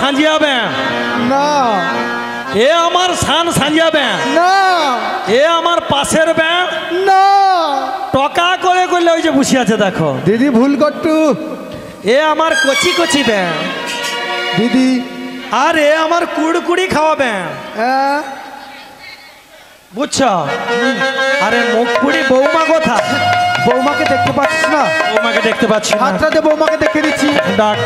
সাজিয়াবে না, এ আমার সান সাজিয়াবে না, এ আমার পাশের ব্যাং না। টকা করে করলে ওই যে বসে আছে দেখো দিদি ভুল করতু। এ আমার কচি কচি ব্যাং দিদি আর এ আমার কুড়কুড়ি খাওয়া ব্যাং হ্যাঁ, বুঝছো? আরে মুখ পুড়ি বৌমা কথা, বৌমাকে দেখতে পাচ্ছিস না? বৌমাকে দেখতে পাচ্ছি না। হাতটা দিয়ে বৌমাকে দেখে দিচ্ছি। ডাক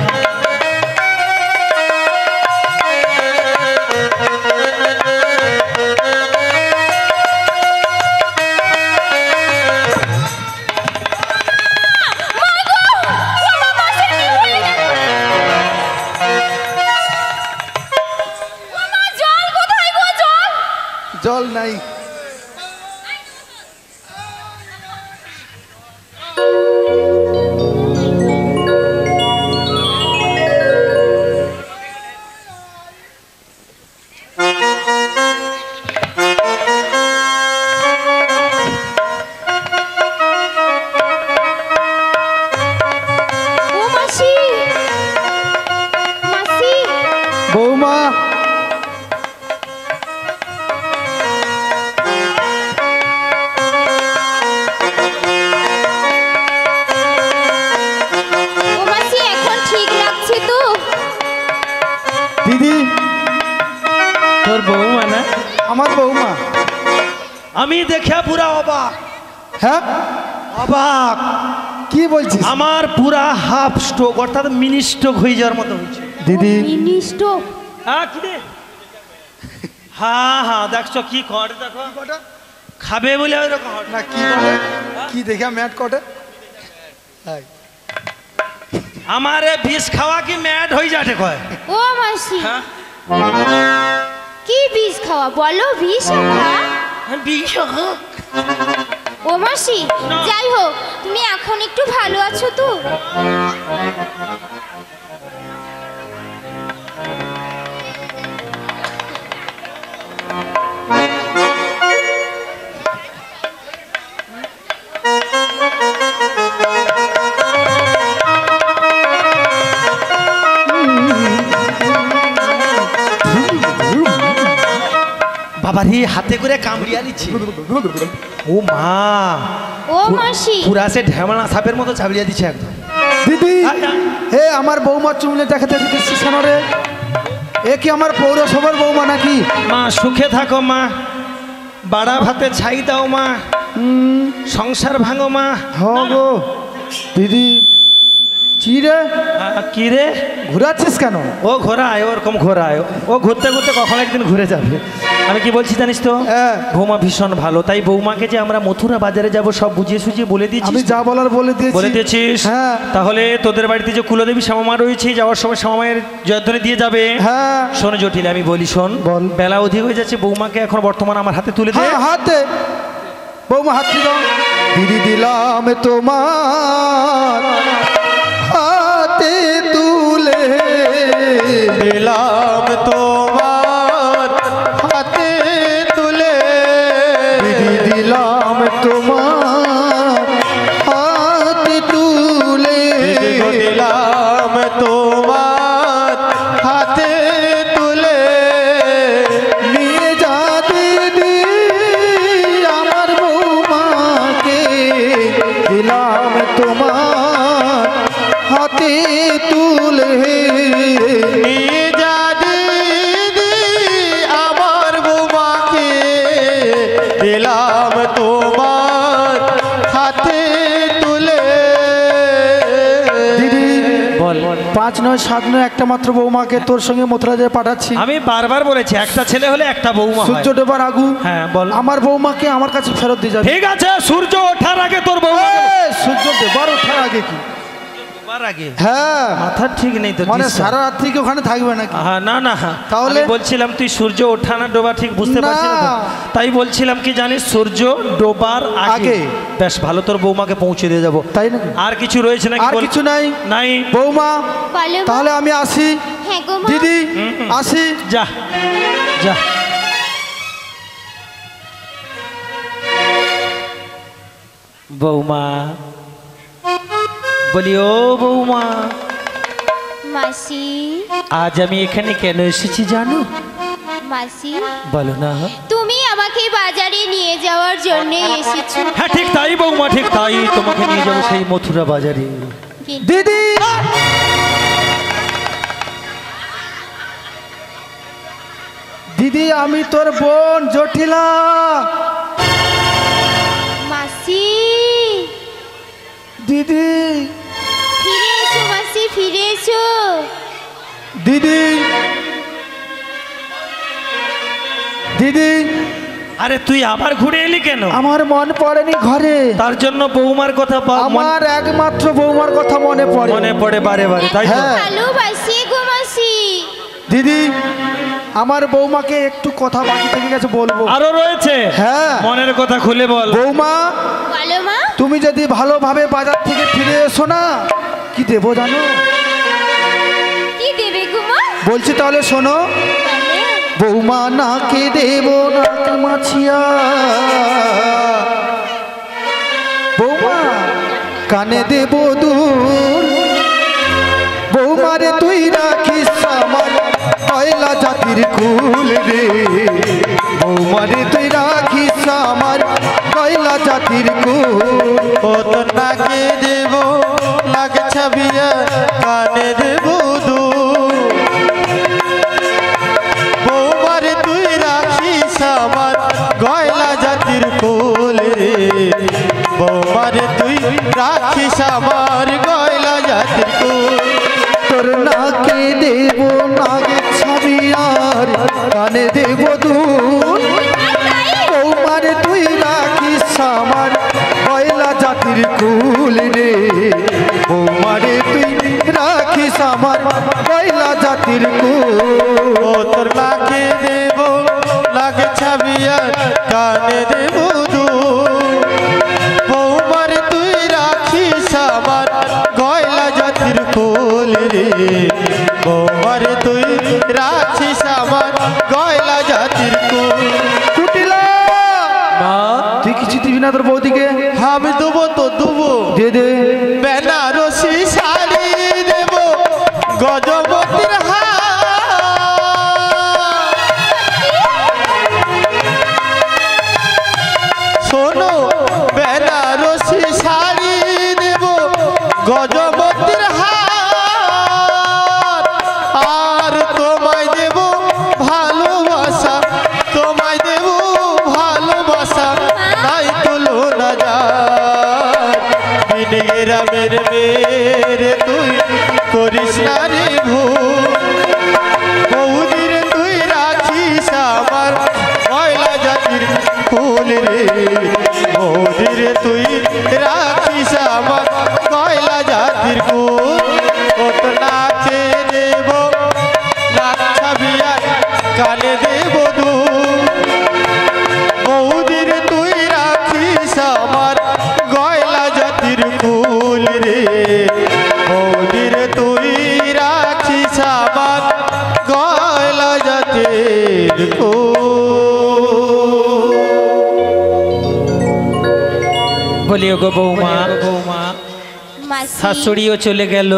জল নাই। বৌমা দিদি তোর বৌমা না? আমার বৌমা। আমি দেখে পুরা অবাক, হ্যাঁ, অবাক। কি বলছিস? আমার পুরা হাফ স্ট্রোক অর্থাৎ মিনি স্ট্রোক হয়ে যাওয়ার মতো হয়েছে। দিদি হ্যাঁ কি রে? হ্যাঁ হ্যাঁ দেখছো কি কর, দেখো খাবে বলে ওইরকম হয় না। কি করে? কি দেখে ম্যাট কটে? আমারে বিষ খাওয়া কি ম্যাড হয়ে যাটে কয়। ও মাসি, হ্যাঁ কি বিষ খাওয়া বলো? বিষ খাওয়া? বিষ ও মাসি, যাই হোক, তুমি এখন একটু ভালো আছো তো? বাবারে হাতে করে কামড়িয়া নিচ্ছে। ও মা, ও মাসি, পুরা সে ঢেমনা সাপের মতো চাবড়িয়া দিচ্ছে একদম। দিদি হে আমার বৌমা চুমলে দেখাতে দিতেছিস কেন রে? এ কি আমার পৌরসভার বৌমা নাকি? মা সুখে থাকো মা, বাড়া ভাতে ছাই দাও মা, সংসার ভাঙো মা। গো দিদি চিরে কি রে ঘুরাচ্ছিস কেন? ও ঘোরায়, ওরকম ঘোরায়, ও ঘুরতে ঘুরতে কখন একদিন ঘুরে যাবে। আমি কি বলছি জানিস তো, বৌমা ভীষণ ভালো, তাই বৌমাকে যে আমরা মথুরা বাজারে যাব সব বুঝিয়ে সুঝিয়ে বলে দিয়েছি। আমি যা বলার বলে দিয়েছিস। হ্যাঁ। তাহলে তোদের বাড়িতে যে কুলদেবী শ্যামা রয়েছে, যাওয়ার সময় শ্যামা মায়ের জয়ধ্বনি দিয়ে যাবে। হ্যাঁ শোন জটিল, আমি বলি শোন, বল। বেলা অধিক হয়ে যাচ্ছে, বৌমাকে এখন বর্তমান আমার হাতে তুলে দে। হ্যাঁ হাতে বৌমা হাত দাও। দিদি দিলাম তোমার হাতে তুলে, দিলাম তোমার হাতে তুলে, দিদি দিলাম তোমার হাতে তুলে, দিলাম তোমার হাতে তুলে, নিয়ে যা দিদি আমার বৌমাকে, দিলাম তোমার হাতে তুলে, নিয়ে যা দিদি আমার বৌমাকে, দিলাম তোমার হাতে তুলে। দিদি বল। 5 নয় 7 নয় একটা মাত্র বৌমাকে তোর সঙ্গে মথুরা যেয়ে পাঠাচ্ছি। আমি বারবার বলেছি একটা ছেলে হলে একটা বৌমা হয়। সূর্য ডোবার আগু। হ্যাঁ বল। আমার বৌমাকে আমার কাছে ফেরত দিয়ে যাবে। ঠিক আছে, সূর্য ওঠার আগে তোর বৌমা। সূর্য ডোবার ওঠার আগে কি? আগে হ্যাঁ মাথা ঠিক নেই তো, মানে সারা রাত্রি কি ওখানে থাকবে নাকি? হ্যাঁ না না, তাহলে বলছিলাম তুই সূর্য ওঠা না ডোবা ঠিক বুঝতে পারছিস না, তাই বলছিলাম কি জানিস, সূর্য ডোবার আগে। বেশ ভালো, তোর বৌমাকে পৌঁছে দিয়ে যাবো। তাই নাকি? আর কিছু রয়েছে নাকি? আর কিছু নাই। নাই বৌমা, তাহলে আমি আসি। হ্যাঁ গো মা। দিদি আসি। যা যা। বৌমা বলি, ও বৌমা। মাসি আজ আমি এখানে কেন এসেছি জানো? মাসি বলো না। তুমি আমাকে বাজারে নিয়ে যাওয়ার জন্য এসেছো। হ্যাঁ ঠিক তাই বৌমা, ঠিক তাই, তোমাকে নিয়ে যাবো সেই মথুরা বাজারে। দিদি দিদি আমি তোর বোন জটিলা। মাসি দিদি ফিরে এসো মাসি, ফিরে এসো। দিদি দিদি আরে তুই আবার ঘুরে এলি কেন? আমার মন পড়েনি ঘরে, তার জন্য বৌমার কথা আমার একমাত্র বৌমার কথা মনে পড়ে। মনে পড়ে বারে বারে, তাই তো? হ্যাঁ। ভালোবাসি গো মাসি। দিদি আমার বৌমাকে একটু কথা বাকি থেকে গেছে, বলবো। আরো রয়েছে? হ্যাঁ। মনের কথা খুলে বল। বৌমা বলো মা। তুমি যদি ভালোভাবে বাজার থেকে ফিরে এসো না, কি দেবো জানো? কি দেবে গো মা? বলছি তাহলে শোনো। বলে। বৌমা নাকে দেব নাক মাছিয়া, বৌমা কানে দেব দূর, বৌমারে তুই রাখিস আমার কয়লা জাতির কুল রে, বৌমারে তুই রাখিস আমার কয়লা জাতির কুল। ও তো নাকে দেব নাক ছাবিয়া কানে দেব দু, বৌমারে তুই রাখিস আমার গয়লা জাতির কোল রে, বৌমারে তুই রাখিস আমার গয়লা জাতির কোল। তোর নাকে দেব নাগে ছাবি আর কানে দেব দুল, বৌমারে তুই রাখিস আমার কয়লা জাতির কুল রে, বৌমারে তুই রাখিস আমার কয়লা জাতির কুল। ও তোর নাকে দেব নাকে ছাবিয়া কানে দেব দু, বৌমারে তুই রাখিস আমার গয়লা জাতির কোল রে, বৌমারে তুই রাখিস আমার গয়লা জাতির কোল। কুটিলা তুই কিছু দিবি না তোর বৌদিকে? আমি দেবো তো দেবো, দে দে। বেনারসি শাড়ি দেব গজপতির হার, শোনো বেনারসি শাড়ি দেব গজপতির হার, আর তোমায় দেব ভালোবাসা, তোমায় দেব ভালোবাসা নাই তুলো না যায়, বিনে রামের মেরে তুই করিস না রে ভুল, বৌদির তুই রাখিস আমার ময়লা জাতির ফুল রে, বৌদির তুই রাখিস আমার ময়লা জাতির ফুল। ও তো নাকে দেব নাক ছাবিয়া কানে দেব দু, বৌদির তুই রাখিস আমার গয়লা জাতির ফুল রে, বৌদির তুই রাখিস আমার গয়লা জাতির ফুল। বলিও গো বৌমা, বৌমা মাসি। শাশুড়িও চলে গেল,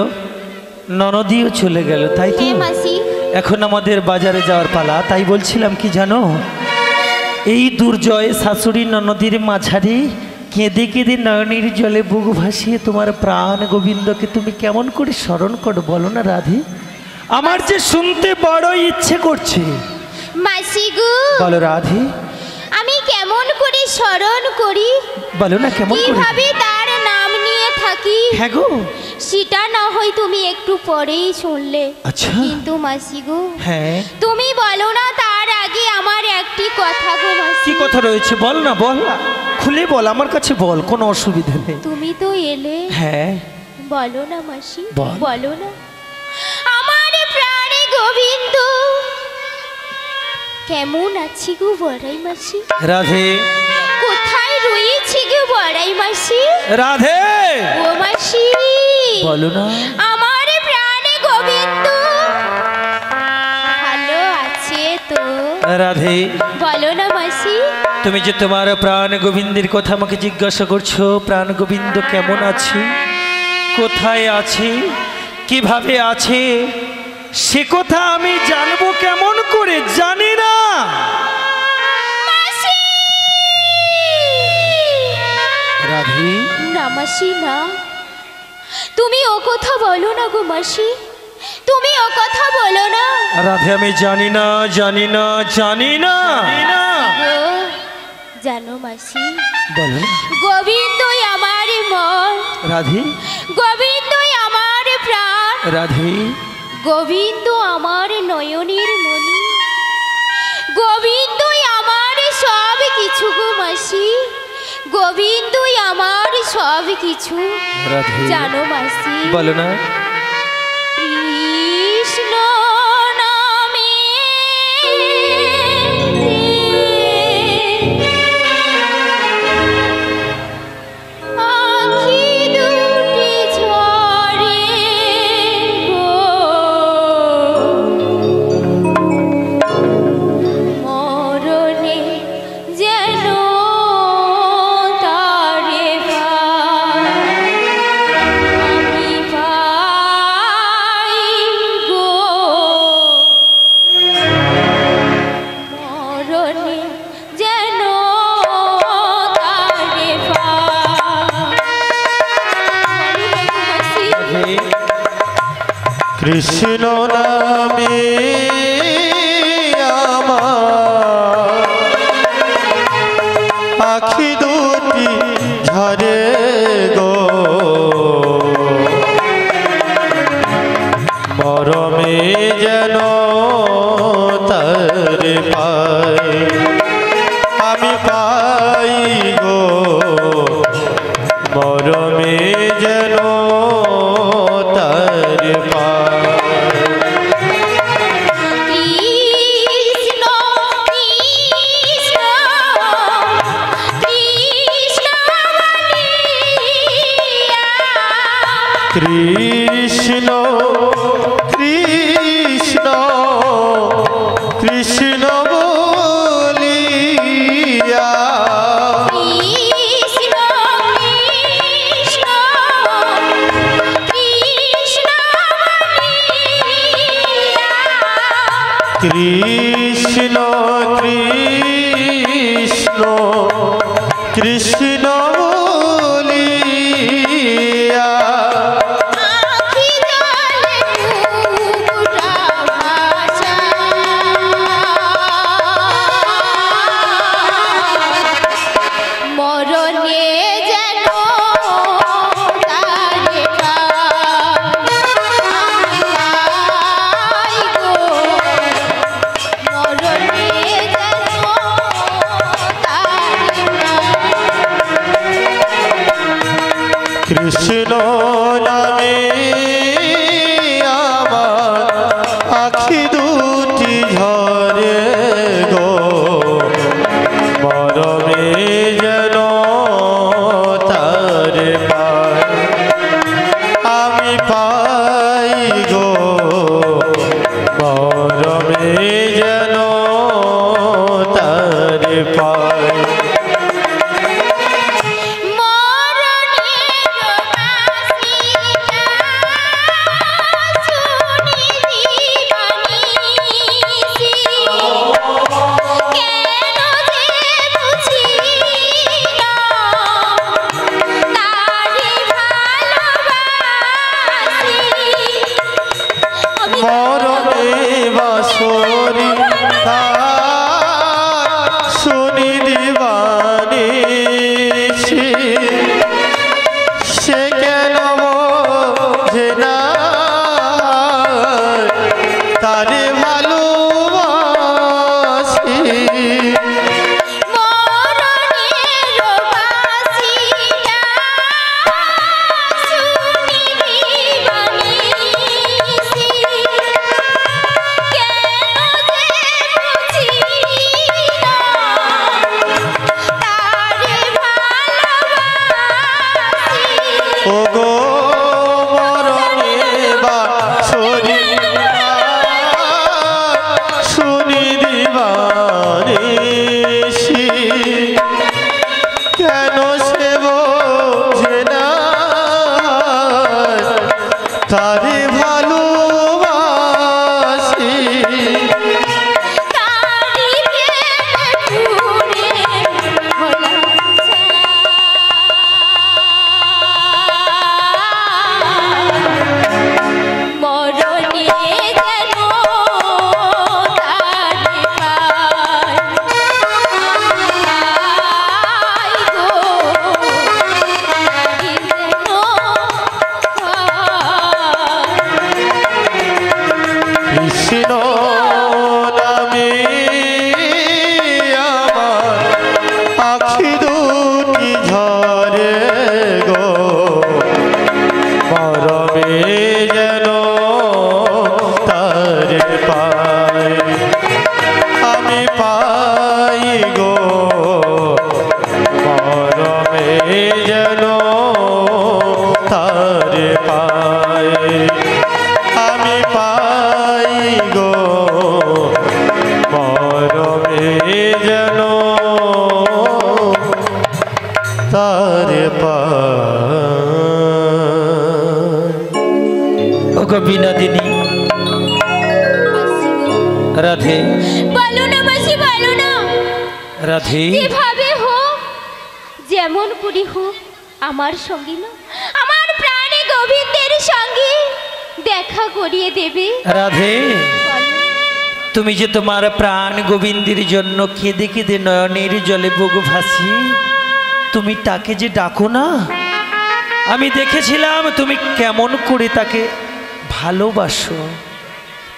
ননদিও চলে গেল, তাই তো? হ্যাঁ মাসি। এখন আমাদের বাজারে যাওয়ার পালা। তাই বলছিলাম কি জানো, এই দুর্জয় শাশুড়ি ননদির মাঝারে কেঁদে কেঁদে নয়নের জলে বুক ভাসিয়ে তোমার প্রাণ গোবিন্দকে তুমি কেমন করে স্মরণ করো বলো না রাধে? আমার যে শুনতে বড় ইচ্ছে করছে। মাসি গো বলো রাধে। আমি কেমন করে স্মরণ করি, বলো না কেমন করে? কিভাবে তার নাম নিয়ে থাকি, হ্যাঁ গো। সেটা না হয় তুমি একটু পরেই শুনলে। আচ্ছা। কিন্তু মাসি গো হ্যাঁ তুমি বলো না তার আগে আমার একটি কথা গো মাসি। কি কথা রয়েছে বল না, বল খুলে বল, আমার কাছে বল, কোনো অসুবিধা নেই। তুমি তো এলে, হ্যাঁ বলো না মাসি, বল। বলো না। আমার প্রাণে গোবিন্দ কেমন আছি গো বড়াই মাসি, রাধে। কোথায় রয়েছি গো বড়াই মাসি, রাধে ও মাসি বলো না। আমার প্রাণে গোবিন্দ ভালো আছে তো, রাধে বলো না মাসি। তুমি যে তোমার প্রাণ গোবিন্দের কথা আমাকে জিজ্ঞাসা করছো, প্রাণ গোবিন্দ কেমন আছে, কোথায় আছে, কিভাবে আছে সে কথা আমি জানবো কেমন করে? জানি না। রাধি, না মাসি না, তুমি ও কথা বলো না গো মাসি, তুমি ও কথা বলো না। রাধে আমি জানি না, জানি না, জানি না। গো, জানো মাসি, বলো। গোবিন্দই আমার মন, রাধি, গোবিন্দই আমার প্রাণ, রাধি, গোবিন্দ আমার নয়নের মণি, গোবিন্দই আমার সব কিছু গো মাসি, গোবিন্দই আমার সব কিছু। রাধি, জানো মাসি, বলো না। কৃষ্ণ নামে আখি দুটি ঝরে গো, মরণে যেন তারে আমি পাই গো, মরণে যেন তারে পাই। কৃষ্ণ নামে আমার আখি দুটি ঝরে গো, মরমে যেন তার পাই আমি পাই গো, মরমে যেন তার পাই। কৃষ্ণ কৃষ্ণ কৃষ্ণ বলিয়া, কৃষ্ণ কৃষ্ণ কৃষ্ণ বলিয়া, কৃষ্ণ কৃষ্ণ কৃষ্ণ বলিয়া, কৃষ্ণ কৃষ্ণ কৃষ্ণ বলিয়া, আখি জলে টুকরা ভাষা, মরণে যেন তারে পাই গো, মরণে যেন তারে পাই। কৃষ্ণ নামে আমার আখি দুটি ঝরে গো, মরমে যেন তার পাই আমি পাই গো, মরমে যেন তার পাই। মরণে বাঁশরি শুনি দিবানিসি, সে কেন বোঝে না তারে ভালোবাসি, ওগো মরণে বাঁশরি রাধে বলো না মাসি, বলো না। রাধে যেভাবে হোক, যেমন করি হোক, আমার সঙ্গে না, আমার প্রাণে গোবিন্দের সঙ্গে দেখা করিয়ে দেবে। রাধে বলো। তুমি যে তোমার প্রাণ গোবিন্দের জন্য কেঁদে কেঁদে নয়নের জলে বুক ভাসি তুমি তাকে যে ডাকো না, আমি দেখেছিলাম তুমি কেমন করে তাকে ভালোবাসো।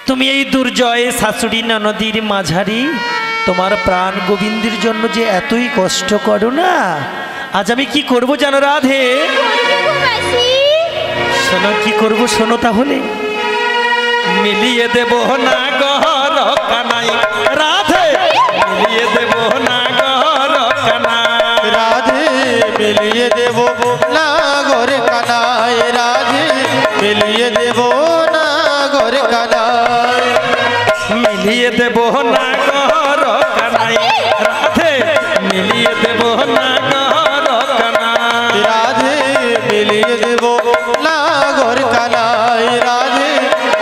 তুমি এই দুর্জয়ে শাশুড়ি ননদীর মাঝারি তোমার প্রাণ গোবিন্দের জন্য যে এতই কষ্ট করো না, আজ আমি কি করব জানো রাধে? করবে গো মাসি। শোনো কি করব, শোনো তাহলে। মিলিয়ে দেব না গহর কানাই রাধে, মিলিয়ে দেব না গহর কানাই রাধে মিলিয়ে দেব না ঘরে কানায়, রাধে মিলিয়ে দেব না ঘরে কানায়, মিলিয়ে দেব না গহর কানাই রাধে, মিলিয়ে দেব না গহর কানাই রাধে মিলিয়ে দেব না ঘরে কানায়, রাধে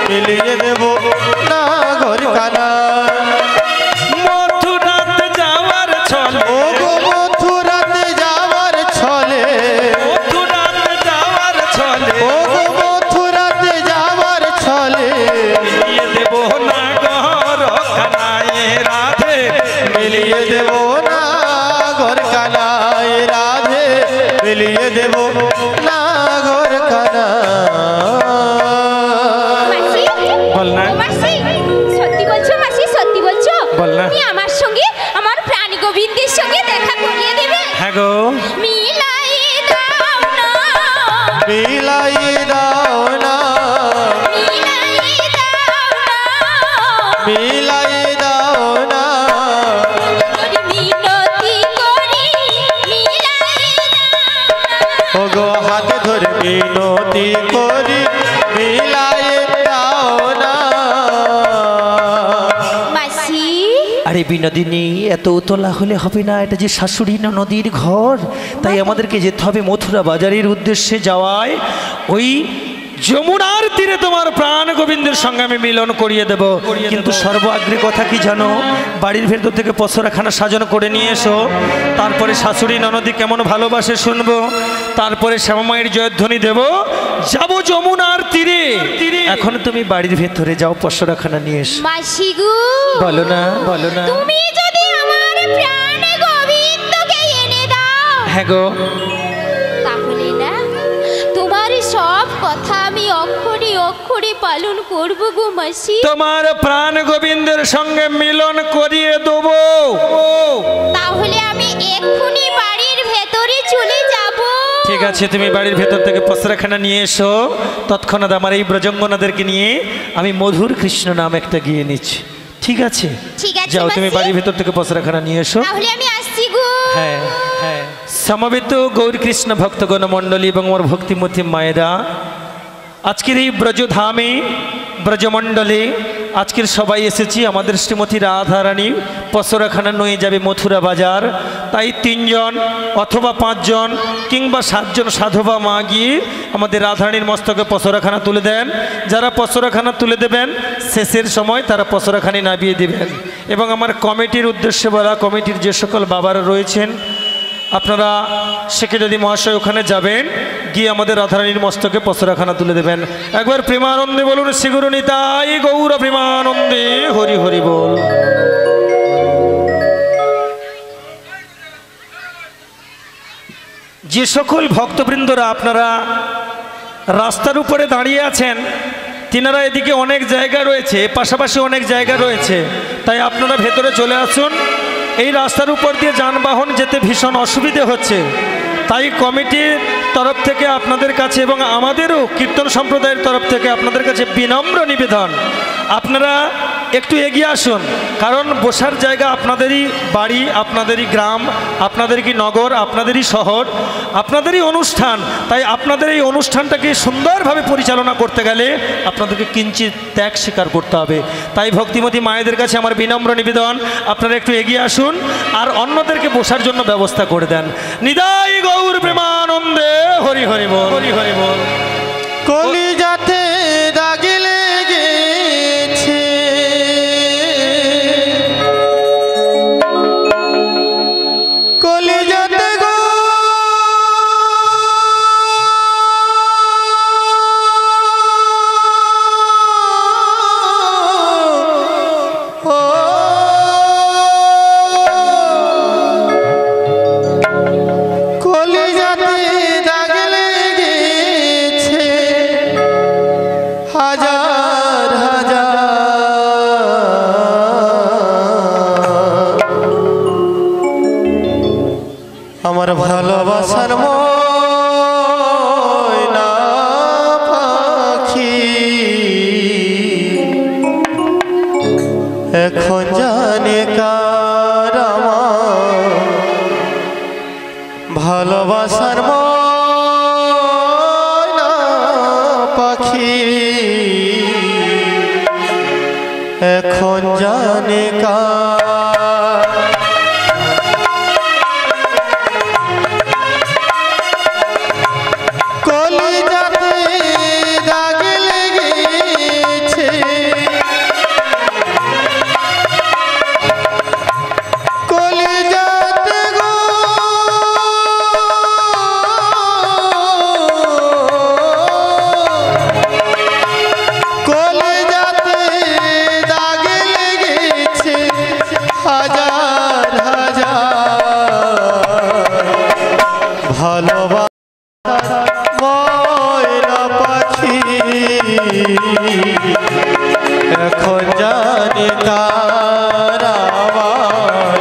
মিলিয়ে দেব না ঘরে কানায়। মথুরাতে যাওয়ার ছলে, ও গো মথুরাতে যাওয়ার ছলে, মথুরাতে যাওয়ার ছলে ও গো মথুরাতে যাওয়ার ছলে, মিলিয়ে দেব না গহর কানাই রাধে, মিলিয়ে দেব না ঘর কানায়, রাধে মিলিয়ে দেব না ঘর কানায়। মাসি, বল না। ও মাসি, সত্যি বলছো মাসি, সত্যি বলছো? বল না। তুমি আমার সঙ্গে, আমার প্রাণ গোবিন্দের সঙ্গে দেখা করিয়ে দেবে? হ্যাঁ গো, মিলাই দাও না, মিলাই দাও না, মিলাই দাও না, মিলাই দাও না, তোর মিনতি করি, মিলাই দাও ও গো হাতে ধরে মিনতি করি, মিলাই দাও না। না। মাসি, আরে বিনোদিনী এত উতলা হলে হবে না, এটা যে শাশুড়ি নদীর ঘর, তাই আমাদেরকে যেতে হবে মথুরা বাজারের উদ্দেশ্যে যাওয়ায় ওই যমুনার তীরে তোমার প্রাণ গোবিন্দের সঙ্গে আমি মিলন করিয়ে দেব। কিন্তু সর্বাগ্রে কথা কি জানো, বাড়ির ভেতর থেকে পসরাখানা সাজানো করে নিয়ে এসো, তারপরে শাশুড়ি ননদী কেমন ভালোবাসে শুনবো, তারপরে শ্যামামায়ের জয়ধ্বনি দেব, যাব যমুনার তীরে। এখন তুমি বাড়ির ভেতরে যাও, পসরাখানা নিয়ে এসো। মাসি গো, বলো না, বলো না। তুমি যদি আমার প্রাণ গোবিন্দকে এনে দাও, হ্যাঁ গো, তাহলে না তোমার সব কথা আমি অক্ষরে অক্ষরে পালন করব গো মাসি। তোমার প্রাণ গোবিন্দের সঙ্গে মিলন করিয়ে দেব। তাহলে আমি এক্ষুনি বাড়ির ভেতরে চলে যাব। ঠিক আছে, তুমি বাড়ির ভেতর থেকে পসরাখানা নিয়ে এসো, তৎক্ষণাৎ আমার এই ব্রজঙ্গনাদেরকে নিয়ে আমি মধুর কৃষ্ণ নাম একটা গিয়ে নিচ্ছি। ঠিক আছে, ঠিক আছে যাও তুমি মাসি। বাড়ির ভেতর থেকে পসরাখানা নিয়ে এসো। তাহলে আমি আসছি গো। হ্যাঁ হ্যাঁ, সমবেত গৌর কৃষ্ণ ভক্তগণ মণ্ডলী এবং আমার ভক্তিমতী মায়েরা, আজকের এই ব্রজধামে ব্রজমণ্ডলে আজকের সবাই এসেছি আমাদের শ্রীমতী রাধারানী পসরাখানা নিয়ে যাবে মথুরা বাজার। তাই 3 জন অথবা 5 জন কিংবা 7 জন সাধবা মা গিয়ে আমাদের রাধারানীর মস্তকে পসরাখানা তুলে দেন। যারা পসরাখানা তুলে দেবেন শেষের সময় তারা পসরাখানি নামিয়ে দেবেন। এবং আমার কমিটির উদ্দেশ্যে বলা, কমিটির যে সকল বাবারা রয়েছেন আপনারা সেক্রেটারি মহাশয় ওখানে যাবেন, গিয়ে আমাদের রাধারানীর মস্তকে পসরাখানা তুলে দেবেন। একবার প্রেমানন্দে বলুন শ্রী গুরু নিতাই গৌর প্রেমানন্দে হরি হরি বল। যে সকল ভক্তবৃন্দরা আপনারা রাস্তার উপরে দাঁড়িয়ে আছেন, তিনারা এদিকে অনেক জায়গা রয়েছে, পাশাপাশি অনেক জায়গা রয়েছে, তাই আপনারা ভেতরে চলে আসুন। এই রাস্তার উপর দিয়ে যানবাহন যেতে ভীষণ অসুবিধে হচ্ছে, তাই কমিটির তরফ থেকে আপনাদের কাছে এবং আমাদেরও কীর্তন সম্প্রদায়ের তরফ থেকে আপনাদের কাছে বিনম্র নিবেদন, আপনারা একটু এগিয়ে আসুন। কারণ বসার জায়গা আপনাদেরই বাড়ি, আপনাদেরই গ্রাম, আপনাদেরই নগর, আপনাদেরই শহর, আপনাদেরই অনুষ্ঠান, তাই আপনাদের এই অনুষ্ঠানটাকে সুন্দরভাবে পরিচালনা করতে গেলে আপনাদেরকে কিঞ্চিত ত্যাগ স্বীকার করতে হবে। তাই ভক্তিমতী মায়েদের কাছে আমার বিনম্র নিবেদন, আপনারা একটু এগিয়ে আসুন আর অন্যদেরকে বসার জন্য ব্যবস্থা করে দেন। নিদাই গৌর প্রেমানন্দে হরি হরি বল, হরি হরি বল। কলিজাতে দাগ লেগেছে আমার ভালোবাসার ময়না পাখি এখন জানে কার আমার ভালোবাসার ময়না পাখি এখন জানে কার কলিজাতে দাগ লেগেছে কলিজাতে গো কলিজাতে দাগ লেগেছে হাজার হাজার ভালোবাসা ময়না পাখি এখন জানি কার আমার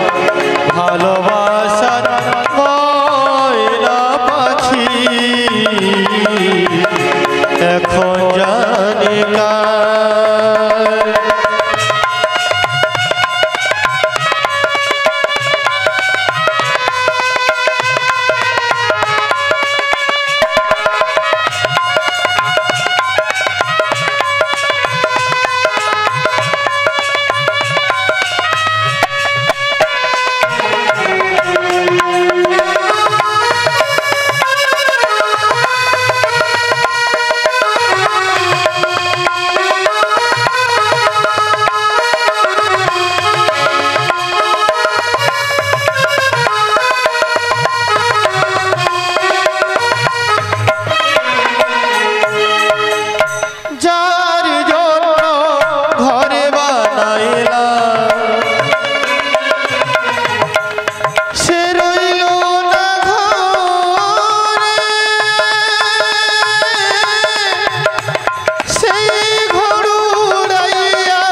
ভালোবাসার ময়না পাখি এখন জানি কার যার জন্য ঘরে বানাইলা সে রইল না ঘরে সেই ঘর উড়াইয়া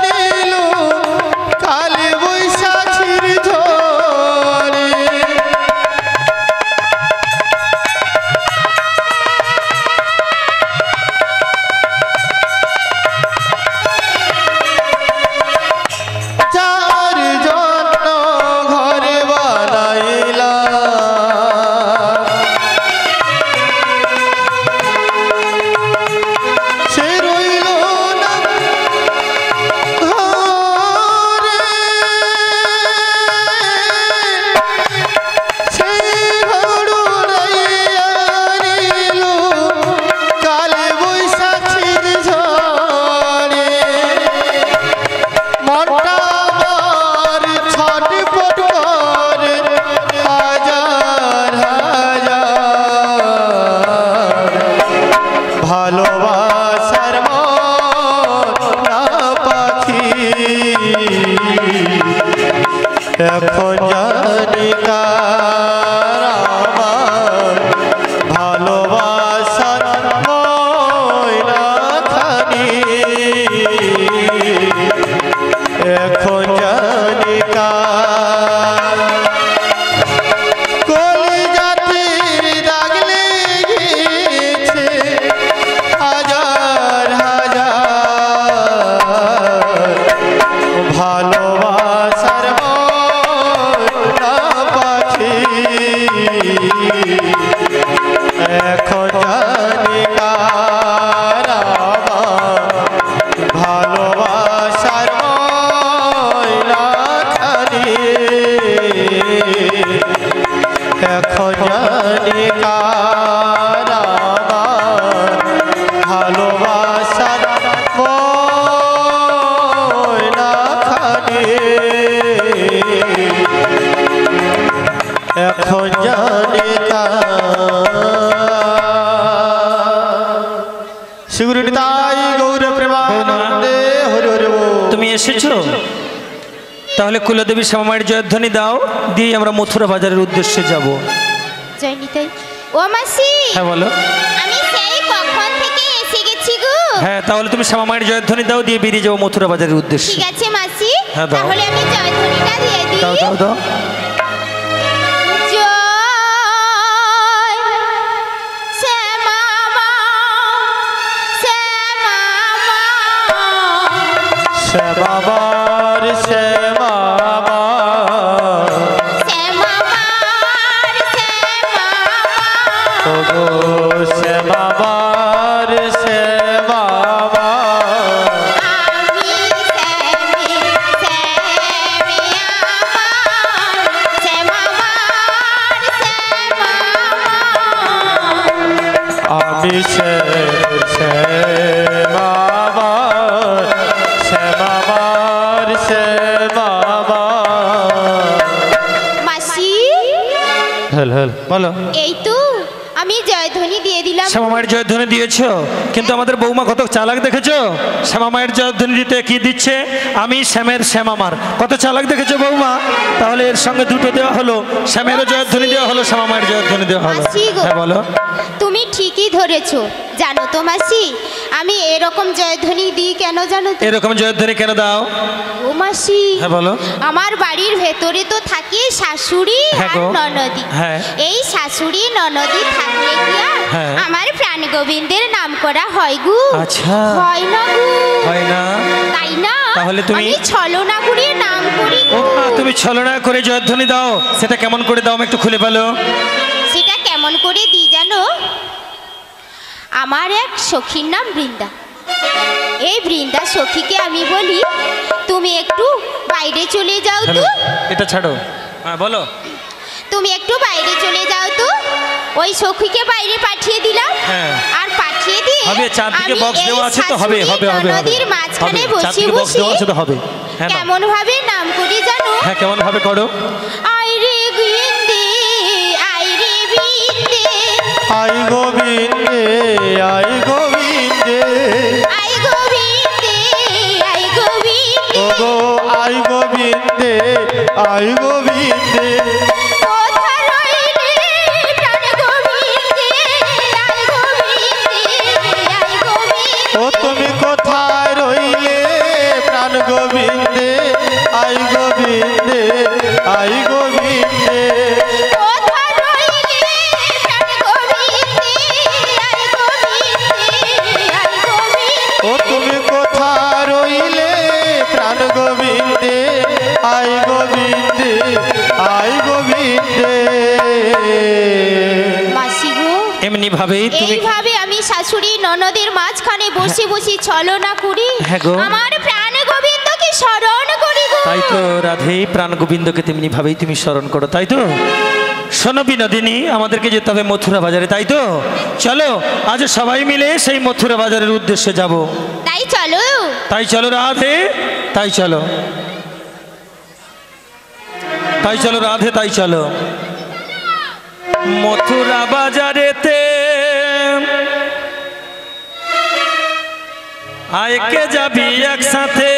নিল কালে বৈশাখীর ঝড়ে যার জন্য ঘরে বানাইলা সে রইল না ঘরে সেই ঘর উড়াইয়া নিল কালে বৈশাখীর ঝড়ে মনটা আমার ছটফট করে হাজার হাজার ভালোবাসার ময়না পাখি এখন জানি কার আমার ভালোবাসার ময়না খানি এখন জানি কার কলিজাতে দাগ লেগেছে হাজার হাজার ভালোবাসার ময়না পাখি এখন জানি কার আমার ভালোবাসার ময়না খানি এখন জানি কার আমার ভালোবাসার ময়না খানি এখন জানি শিগুরিতাই গৌর প্রেমানন্দে হরি হরি বল। তুমি এসেছো, তাহলে কুলদেবী শ্যামামায়ের জয়ধ্বনি দাও, দিয়ে আমরা মথুরা বাজারের উদ্দেশ্যে যাব। জয় নিতাই। ও মাসি, হ্যাঁ বলো। আমি সেই কখন থেকে এসে গেছি গো। হ্যাঁ, তাহলে তুমি শ্যামামায়ের জয়ধ্বনি দাও, দিয়ে বেরিয়ে যাবো মথুরা বাজারের উদ্দেশ্যে। ঠিক আছে মাসি, হ্যাঁ, দাও। তাহলে আমি জয়ধ্বনিটা দিয়ে দিই। দাও দাও দাও। জয় শ্যামাবার শ্যামাবার শ্যামাবার শ্যামাবার ওগো শ্যামাবার শ্যামাবার আমি শ্যামে শ্যামে আমার শ্যামাবার শ্যামাবার আমি শ্যামাবার শ্যামাবার শ্যামাবার মাসি হেল হেল বলো। এই তো আমি জয়ধ্বনি দিয়ে দিলাম। শ্যামা মায়ের জয়ধ্বনি দিয়েছো, কিন্তু আমাদের বৌমা কত চালাক দেখেছো? শ্যামা মায়ের জয়ধ্বনি দিতে কি দিচ্ছে? আমি শ্যামের শ্যামামার, কত চালাক দেখেছো বৌমা? তাহলে এর সঙ্গে দুটো দেওয়া হলো, শ্যামেরও জয়ধ্বনি দেওয়া হলো, শ্যামা মায়ের জয়ধ্বনি দেওয়া হলো। মাসি গো, হ্যাঁ বলো। তুমি ঠিকই ধরেছো। জানো তো মাসি, আমি এরকম জয়ধ্বনি দিই কেন জানো তো? এরকম জয়ধ্বনি কেন দাও? ও মাসি, হ্যাঁ বলো। আমার বাড়ির ভেতরে তো থাকে শাশুড়ি হ্যাঁ আর গো। ননদি। হ্যাঁ। এই শাশুড়ি ননদি থাকলে কি আর হ্যাঁ। আমার প্রাণ গোবিন্দের নাম করা হয় গো? আচ্ছা। হয় না গো। হয় না? তাই না? তাহলে তুমি- আমি ছলনা করে নাম করি ও গো। মা, তুমি ছলনা করে জয়ধ্বনি দাও, সেটা কেমন করে দাও আমি একটু খুলে বলো। সেটা কেমন করে দিই জানো? আমার এক সখীর নাম বৃন্দা। এই বৃন্দা সখীকে আমি বলি, তুমি একটু বাইরে চলে যাও তো, হ্যালো, এটা ছাড়ো। হ্যাঁ বলো। তুমি একটু বাইরে চলে যাও তো। ওই সখীকে বাইরে পাঠিয়ে দিলাম। হ্যাঁ। আর পাঠিয়ে দিয়ে হবে, চারদিকে আমি বক্স এই দেওয়া আছে তো, হবে হবে হবে হবে নদীর মাঝখানে হবে, বসে চারদিকে বক্স বসে দেওয়া আছে তো, হবে। হ্যাঁ নাও। কেমন ভাবে নাম করি জানো? হ্যাঁ কেমন ভাবে করো? আইরে বিন্দে, আইরে বিন্দে, আই গোবিন্দে আই গোবিন্দে আই গোবিন্দে, আই গোবিন্দে, ওগো আই গোবিন্দে আই গোবিন্দে কোথা রইলে প্রাণ গোবিন্দে, আই গোবিন্দে, আই গোবিন্দে, ও তুমি কোথায় রইলে প্রাণ গোবিন্দে আই গোবিন্দে আই গোবিন্দে কোথা রইলে প্রাণ গোবিন্দে, আই গোবিন্দে, আই গোবিন্দে। ও তুমি কোথায় রইলে প্রাণ গোবিন্দে আই গোবিন্দে আই গোবিন্দে মাসি গো, এমনি ভাবেই তুমি এইভাবে আমি শাশুড়ি ননদের মাঝখানে বসে বসে ছলনা করি, হ্যাঁ গো। আমার প্রাণ গোবিন্দকে স্মরণ করি গো। তাই তো রাধে, প্রাণ গোবিন্দকে তেমনি ভাবেই তুমি স্মরণ করো, তাই তো? শোনো বিনোদিনী, আমাদেরকে যেতে হবে মথুরা বাজারে, তাই তো? চলো আজ সবাই মিলে সেই মথুরা বাজারের উদ্দেশ্যে যাব। তাই চলো। তাই চলো রাধে, তাই চলো, তাই চলো রাধে, তাই চলো। মথুরা বাজারেতে আয়কে যাবি একসাথে,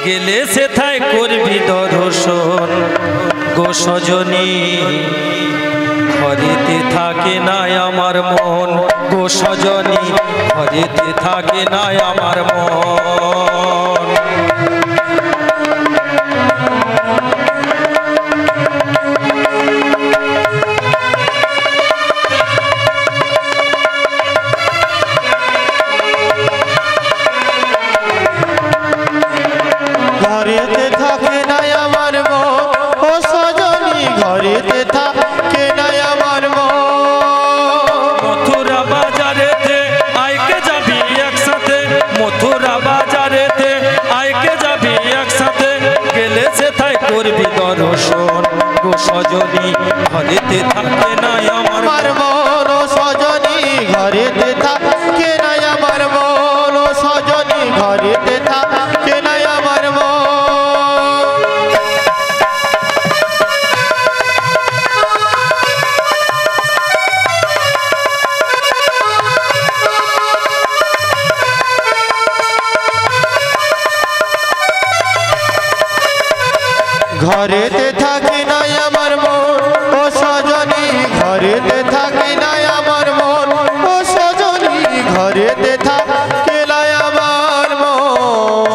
গেলে সেথায় করবি দর্শন গো সজনী। ঘরেতে থাকে না আমার মন গো সজনী, ঘরেতে থাকে না আমার মন। ঘরেতে থাকে না আমার মন ও সজনী, ঘরেতে থাকে না আমার মন। মথুরা বাজারেতে আইকে যাবি একসাথে, মথুরা বাজারেতে আইকে যাবি একসাথে, গেলে সেথায় করবি দর্শন গো সজনী। ঘরেতে থাকে না আমার আমার মন ও সজনী, ঘরেতে থাকে না আমার মন ও সজনী, ঘরেতে থাকে না আমার মন। ঘরেতে থাকে না আমার মন ও সজনী, ঘরেতে থাকে না আমার মন ও সজনী, ঘরেতে থাকে না আমার মন।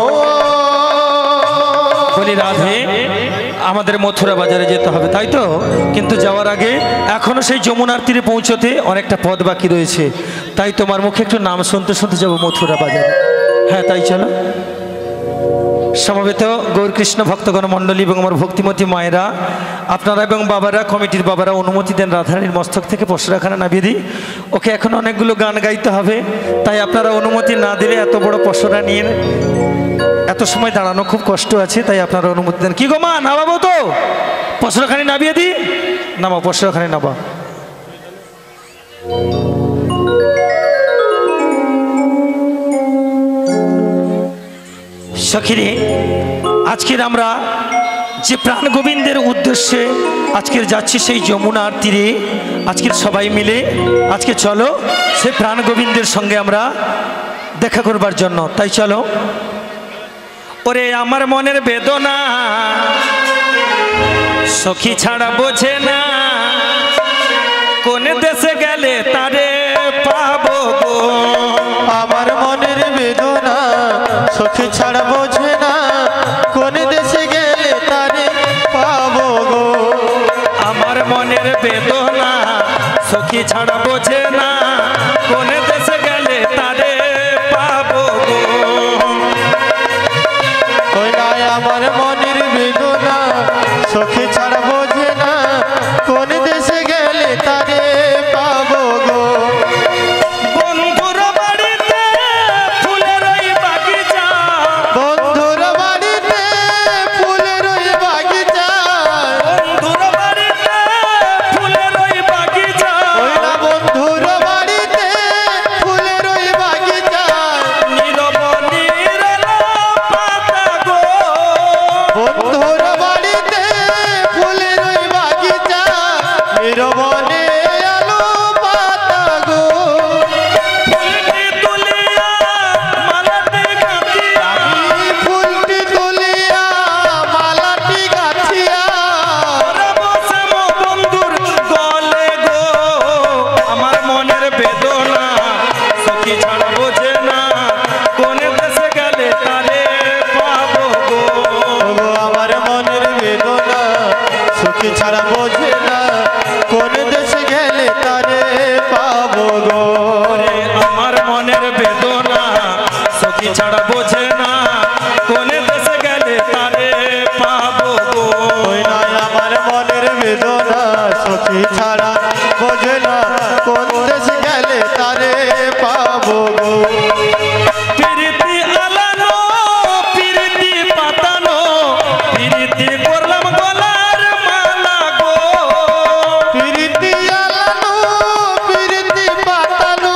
বলি রাধে, আমাদের মথুরা বাজারে যেতে হবে, তাই তো? কিন্তু যাওয়ার আগে এখনো সেই যমুনার তীরে পৌঁছতে অনেকটা পথ বাকি রয়েছে, তাই তোমার মুখে একটু নাম শুনতে শুনতে যাবো মথুরা বাজারে। হ্যাঁ তাই চলো। সমবেত গৌরকৃষ্ণ ভক্তগণ মণ্ডলী এবং আমার ভক্তিমতী মায়েরা, আপনারা এবং বাবারা, কমিটির বাবারা অনুমতি দেন রাধারানীর মস্তক থেকে পশুরাখানা নামিয়ে দিই। ওকে এখন অনেকগুলো গান গাইতে হবে, তাই আপনারা অনুমতি না দিলে এত বড় পশুরা নিয়ে এত সময় দাঁড়ানো খুব কষ্ট আছে, তাই আপনারা অনুমতি দেন। কি গো মা, নামাবো তো? পশুরাখানি নামিয়ে দিই, নামাও পশুরাখানি নামা। সখিরে, আজকের আমরা যে প্রাণ গোবিন্দের উদ্দেশ্যে আজকের যাচ্ছি সেই যমুনার তীরে, আজকের সবাই মিলে আজকে চলো সেই প্রাণ গোবিন্দের সঙ্গে আমরা দেখা করবার জন্য। তাই চলো। ওরে আমার মনের বেদনা সখী ছাড়া বোঝে না, কোন দেশে গেলে তারে পাবো গো। আমার মনের বেদনা সখী ছাড়া বোঝে না, কোন দেশে গেলে তারে পাবো গো। আমার মনের বেদনা সখী ছাড়া বোঝে না, কোন দেশে গেলে তারে পাবো গো। ওই নাই আমার মনের বেদনা সখী ছাড়া বোঝে না, কোন দেশে গেলে তারে পাবো গো। বন্ধুর বাড়িতে ফুলের ওই বাগিচা, বন্ধুর বাড়িতে ফুলের ওই বাগিচা, বন্ধুর বাড়িতে ফুলের ওই বাগিচা, ওই না বন্ধুর বাড়িতে ফুলের ওই বাগিচা, নীরব নীরব পাতা গো। বন্ধুর বাড়িতে ফুলের ওই বাগিচা, নিরবনে আলো পাতা গো। ফুলটি তুলিয়া মালাটি গাঁথিয়া, ফুলটি তুলিয়া মালাটি গাছিয়া, বসে মো বন্ধুর গলে গো। আমার মনের বেদনা সখী ছাড়া বোঝে না, কোন দেশে গেলে তারে পাবো গো। ওগো আমার মনের বেদনা সখী ছাড়া বোঝে না, কোন দেশে গেলে তারে পাবো গো। ওরে আমার মনের বেদনা সখী ছাড়া বোঝে না, কোন দেশে গেলে তারে পাবো গো। ওই নাই আমার মনের বেদনা সখী ছাড়া বোঝে না, কোন দেশে গেলে তারে পাবো গো। প্রীতি আলানো প্রীতি পাতানো, প্রীতি করলাম গলার মালা গো। প্রীতি আলানো প্রীতি পাতানো,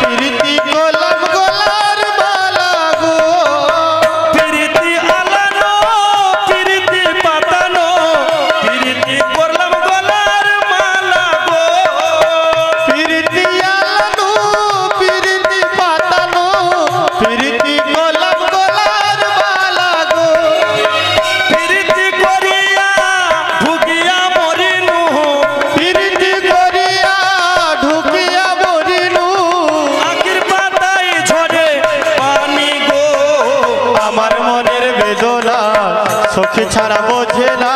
প্রীতি গোলাম গোলার মালা গো। প্রীতি আলানো প্রীতি পাতানো, প্রীতি করলাম গলার মালা গো। প্রীতি আলানো প্রীতি পাতানো, প্রীতি গোলাম গোলার মালা গো। প্রীতি করিয়া ভুগিয়া মরিনু, প্রীতি করিয়া ঢুকিয়া মরিনু, আখির পাতায় ঝরে পানি গো। আমার মনের বেদনা সখী ছাড়া বোঝে না,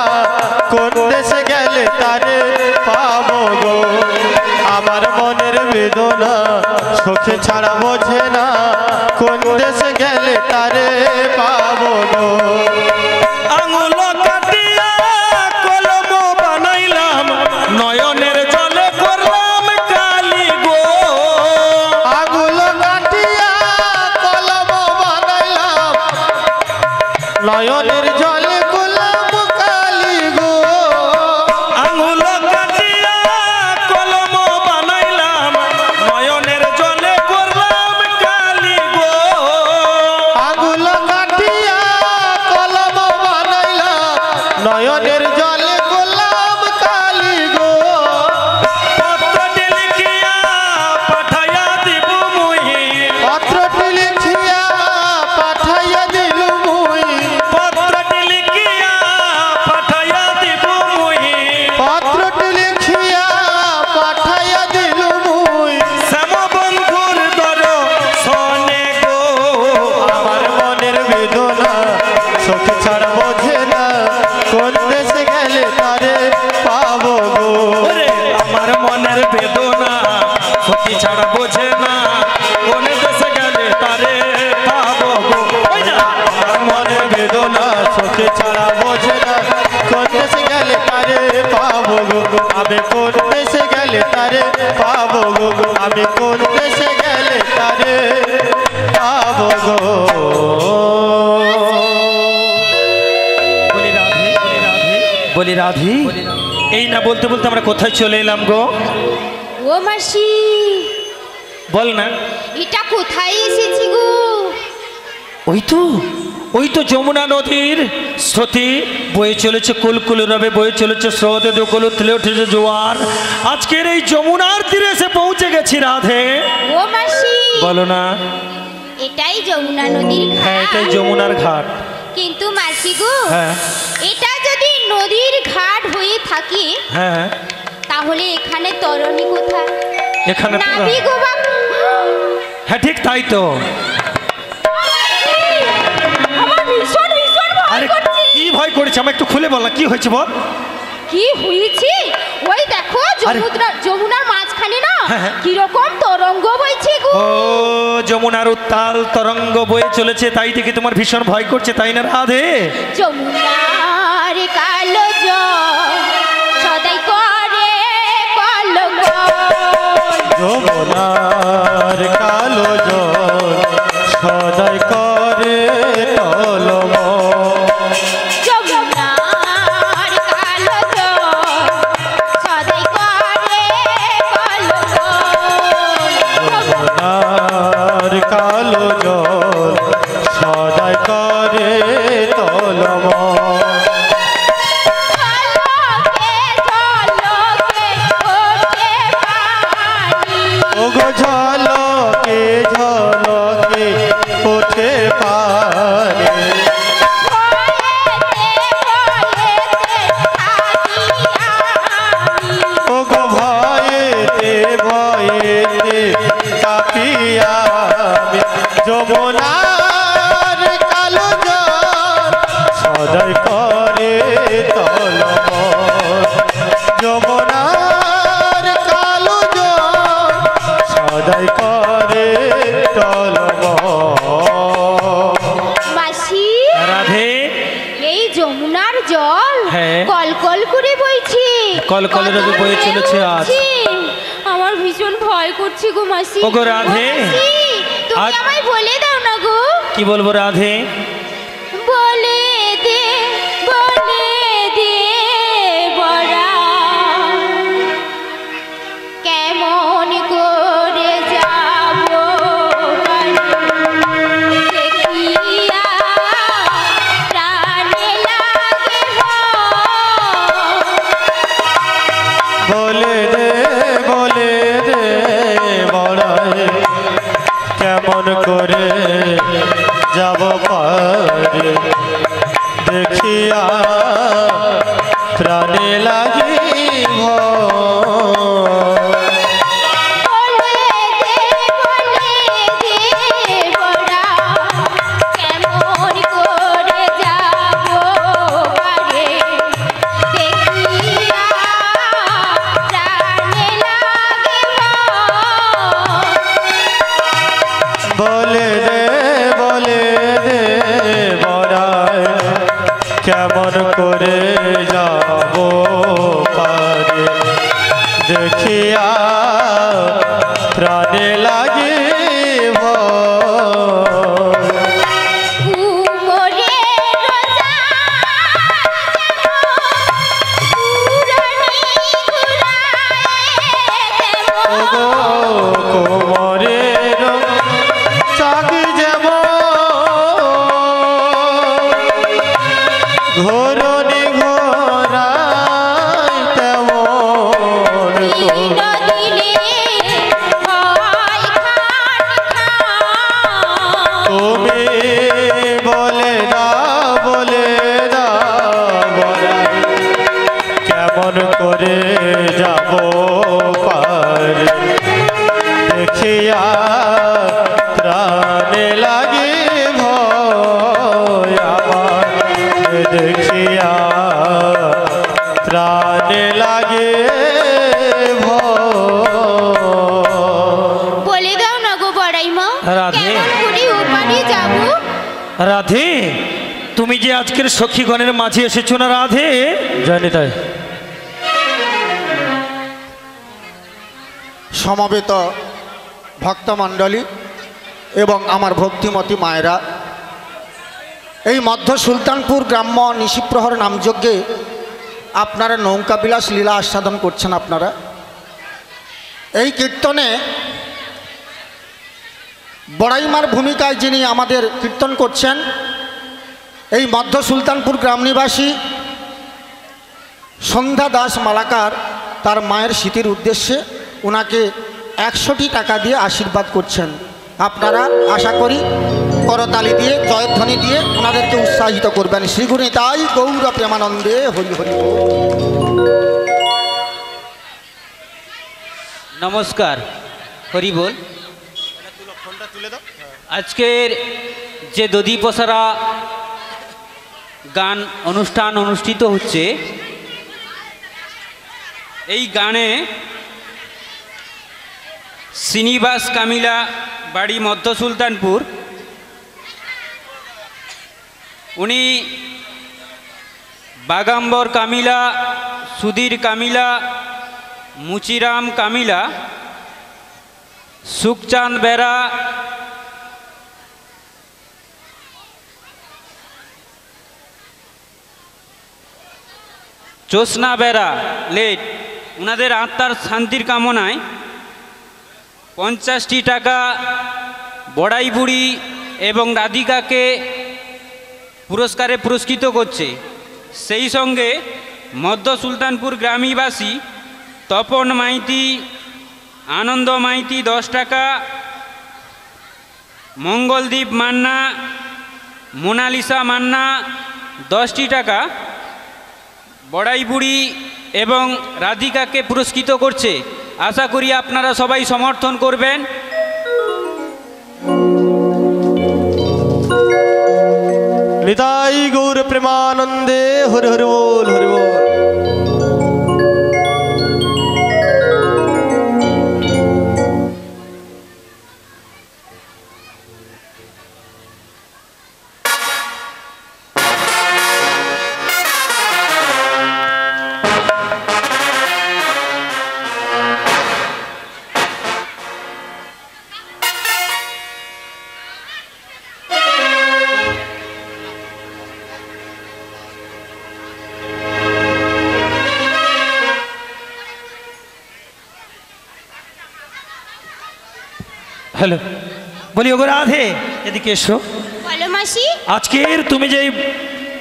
কোন দেশে গেলে তারে পাবো গো। আমার মনের বেদনা সখী ছাড়া বোঝে না, কোন দেশে গেলে তারে পাবো গো। আঙুল কাটিয়া কলম বানাইলাম, নয়নের জলে করলাম কালি গো। আগুল কাটিয়া কলম বানাইলাম, নয়নের জলে গোলাম কালি গো। আঙুল কাটিয়া কলম বানাইলাম, নয়নের জলে করলাম কালি গো। আগুল কাটিয়া কলম বানাইলাম, নয়নের জলে গোলাম কালি গো। পত্রটি লিখিয়া পাঠাইয়া দিব মুই, পত্রটি লিখিয়া পাঠাইয়া দিলু মুই, পত্র আমি কোন দেশে গেলে তারে পাবো গো আমি কোন দেশে গেলে তারে পাবো গো বলি রাধে এই না বলতে বলতে আমরা কোথায় চলে এলাম গো? ও মাসি, বল না। এটা কোথায় এসেছি গো? ওই তো যমুনা নদীর স্রোতে বয়ে চলেছে কুলকুল রবে, বয়ে চলেছে স্রোতে দোকল তুলে উঠেছে জোয়ার। আজকের এই যমুনার তীরে এসে পৌঁছে গেছি রাধে। ও মাসি, বলো না। এটাই যমুনা নদীর হ্যাঁ, ঘাট। এটাই যমুনার ঘাট। কিন্তু মাসি গো, হ্যাঁ এটা যদি নদীর ঘাট হয়ে থাকে, হ্যাঁ, তাহলে এখানে তরণী কোথায়? এখানে নাবি গো বাবু। হ্যাঁ ঠিক তাই তো। আমার ভীষণ ভীষণ ভয় আরে করছে। কি ভয় করেছে? আমার একটু খুলে বল না, কি হয়েছে বল। কি হয়েছে? ওই দেখো যমুনার মাঝখানে না হ্যাঁ, হ্যাঁ। কিরকম তরঙ্গ বইছে গো। ও যমুনার উত্তাল তরঙ্গ বয়ে চলেছে, তাই দেখে তোমার ভীষণ ভয় করছে, তাই না রাধে? যমুনার কালো জল সদাই করে কলঙ্ক। যমুনার কালো জল সদাই করে টলম যমুনার কালো জল সদাই করে কলঙ্ক। যমুনার কালো জল সদাই করে টলম ওগো ঝলকে ঝলকে ওঠে পারে ওগো ভয়েতে ভয়েতে কাঁপিয়া আমি যমুনার কালো জল সদাই করে টলম যমুনার কালো জল সদাই করে টলম মাসি, রাধে এই যমুনার জল হ্যাঁ। কলকল করে বইছে, কলকলে রবে বয়ে চলেছে আজ। আমার ভীষণ ভয় করছে গো মাসি। ওগো রাধে, ও মাসি, তুমি আজ- আমায় বলে দাও না গো। কি বলবো রাধে? বলে দে বড়া, কেমন করে যাব দেখিয়া প্রাণে লাগে বলে দে বড়াই কেমন করে যাব পারে দেখিয়া প্রাণে লাগিব বলে দে বড়া, কেমন করে যাব পারে দেখিয়া প্রাণে লাগে বলে দে বড়াই কেমন করে যাব পারে দেখিয়া প্রাণে লাগিব কুমোরে রোজা পুরানি ঘুরায় ওগো কোমরের চাক যেমন ঘোরনি ঘোরাই তেমন দিল দিলে হয় তুমি বলে দাও বড়াই কেমন করে যাব পারে দেখিয়া প্রাণে লাগে ভয় আমার দেখিয়া প্রাণে লাগে ভয় বলে দাও না গো বড়াই মা, রাধে। কেমন করে ওপারে যাব? রাধে, তুমি যে আজকের সখীগণের মাঝে এসেছো না রাধে? জানি তাই সমবেত ভক্তমণ্ডলী এবং আমার ভক্তিমতী মায়েরা, এই মধ্য সুলতানপুর গ্রাম্য নিশিপ্রহর নামযজ্ঞে আপনারা নৌকাবিলাস লীলা আস্বাদন করছেন। আপনারা এই কীর্তনে বড়াইমার ভূমিকায় যিনি আমাদের কীর্তন করছেন, এই মধ্য সুলতানপুর গ্রাম নিবাসী সন্ধ্যা দাস মালাকার তার মায়ের স্মৃতির উদ্দেশ্যে ওনাকে 100টি টাকা দিয়ে আশীর্বাদ করছেন। আপনারা আশা করি করতালি দিয়ে জয়ধ্বনি দিয়ে ওনাদেরকে উৎসাহিত করবেন। শ্রীগুণী তাই গৌর প্রেমানন্দে হরি হরি। নমস্কার, হরি বল। আজকের যে দধি পসারা গান অনুষ্ঠান অনুষ্ঠিত হচ্ছে, এই গানে শ্রীনিবাস কামিলা, বাড়ি মধ্য সুলতানপুর, উনি বাগাম্বর কামিলা, সুধীর কামিলা, মুচিরাম কামিলা, সুখচাঁদ বেরা, জ্যোৎস্না বেরা লেট, ওনাদের আত্মার শান্তির কামনায় 50টি টাকা বড়াই বুড়ি এবং রাধিকাকে পুরস্কারে পুরস্কৃত করছে। সেই সঙ্গে মধ্য সুলতানপুর গ্রামীবাসী তপন মাইতি, আনন্দ মাইতি 10 টাকা, মঙ্গলদীপ মান্না, মোনালিসা মান্না 10টি টাকা বড়াই বুড়ি এবং রাধিকাকে পুরস্কৃত করছে। আশা করি আপনারা সবাই সমর্থন করবেন। নিতাই গৌর প্রেমানন্দে হরি হরি বল, হরি বল। হ্যালো, বলি ওগো রাধে, এদিকে এসো। বলো মাসি। আজকের তুমি যে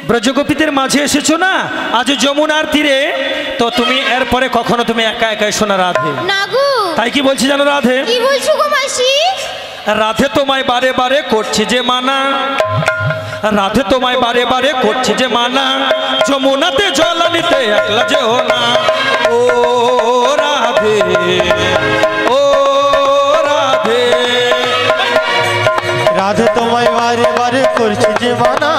ব্রজগোপীদের মাঝে এসেছো না, আজ যমুনার তীরে, তো তুমি এরপরে কখনো তুমি একা একা এসো না রাধে। না গো। তাই কি বলছি জানো রাধে? কি বলছো গো মাসি? রাধে তোমায় বারে বারে করছে যে মানা, রাধে তোমায় বারে বারে করছে যে মানা, যমুনাতে জল নিতে একলা যেও না। ও রাধে, ও রাধে, রাধে তোমায় বারে বারে করছে যে মানা,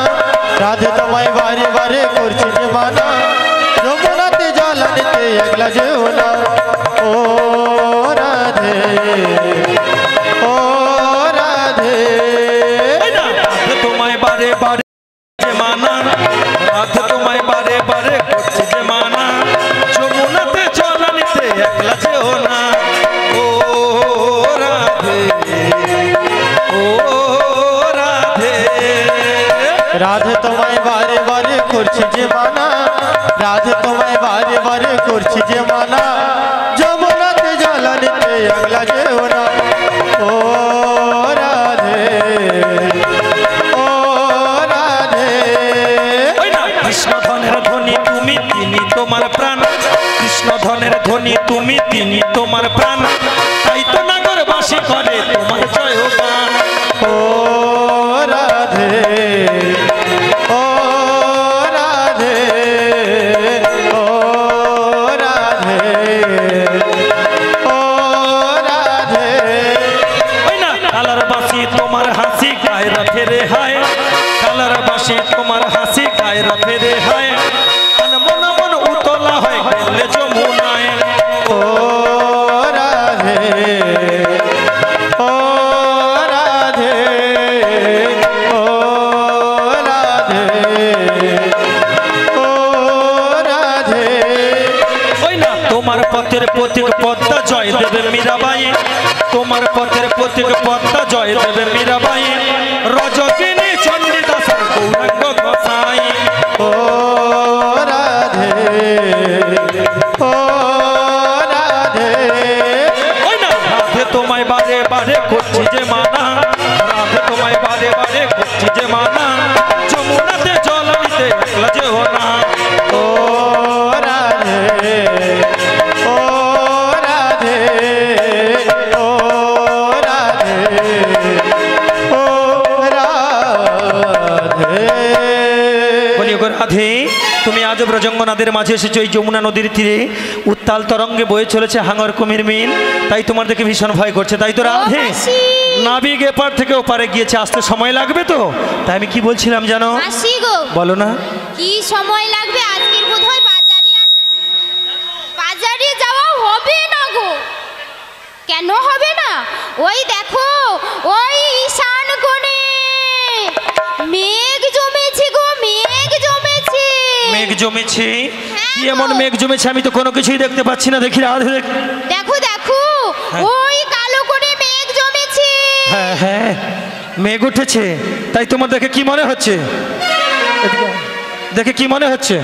রাধে তোমায় বারে বারে করছে যে মানা, যমুনাতে জল নিতে একলা যেও না। ও রাধে, ও রাধে, রাধে তোমায় বারে বারে যে মানা, রাধে তোমায় বারে বারে করছে যে মানা, যমুনাতে জল নিতে একলা যেও না। ও রাধে, ও রাধে, রাধে তোমায় বারে বারে করছে যে মানা, রাধে তোমায় বারে বারে করছে যে মানা, যমুনাতে জল নিতে একলা যেও না। ও রাধে, ও রাধে, কৃষ্ণ ধনের ধ্বনি তুমি, তিনি তোমার প্রাণ, কৃষ্ণ ধনের ধ্বনি তুমি, তিনি তোমার প্রাণ, তাই তো নাগরবাসী করে তোমার জয়গান। ও রাধে, ও রাধে, ও রাধে, ও রাধে, ওই না কালার বাসি তোমার হাসি গায়ে রাখে রে হায়, কালার বাসি তোমার হাসি গায়ে রাখে রে হায়, মন মন উতলা হয় গেলে যমুনায়। ও রাধে, ও রাধে, ও রাধে, ও রাধে, ওই না তোমার পথ পথের প্রতীক পদ্মা জয় দেবে মীরাবাই, তোমার পথের প্রতীক পদ্মা জয় দেবে মীরাবাই, রজকিনী চণ্ডীদাসের গৌরাঙ্গ গোসাই। ও রাধে ও রাধে, ওই না রাধে তোমায় বারে বারে করছি যে মানা, রাধে তোমায় বারে বারে করছি যে মানা, যমুনাতে জল দিতে একলা যে হো না। ও রাধে ও রাধে ও রাধে ও রাধে। বলি ওগো রাধে, তুমি আজ ব্রজঙ্গনাদের মাঝে এসেছো, এই যমুনা নদীর তীরে উত্তাল তরঙ্গে বয়ে চলেছে হাঙর কুমির মিন, তাই তোমার দেখে ভীষণ ভয় করছে, তাই তো রাধে? মাসি। নাবিক এপার থেকে ওপারে গিয়েছে, আসতে সময় লাগবে তো, তাই আমি কি বলছিলাম জানো? মাসি গো, বলো না। কি সময় লাগবে? আজকের বোধহয় বাজারে যাওয়া হবে না গো। কেন হবে না? ওই দেখো, ওই ঈশান কোণে মেঘ জমেছে গো, মেঘ জমেছে। মেঘ জমেছে? কি এমন মেঘ জমেছে? আমি তো কোনো কিছুই দেখতে পাচ্ছি না, দেখি রাধে। দেখো দেখো, হ্যাঁ। ওই কালো করে মেঘ জমেছে। হ্যাঁ হ্যাঁ, মেঘ উঠেছে, তাই তোমার দেখে কি মনে হচ্ছে? দেখে কি মনে হচ্ছে?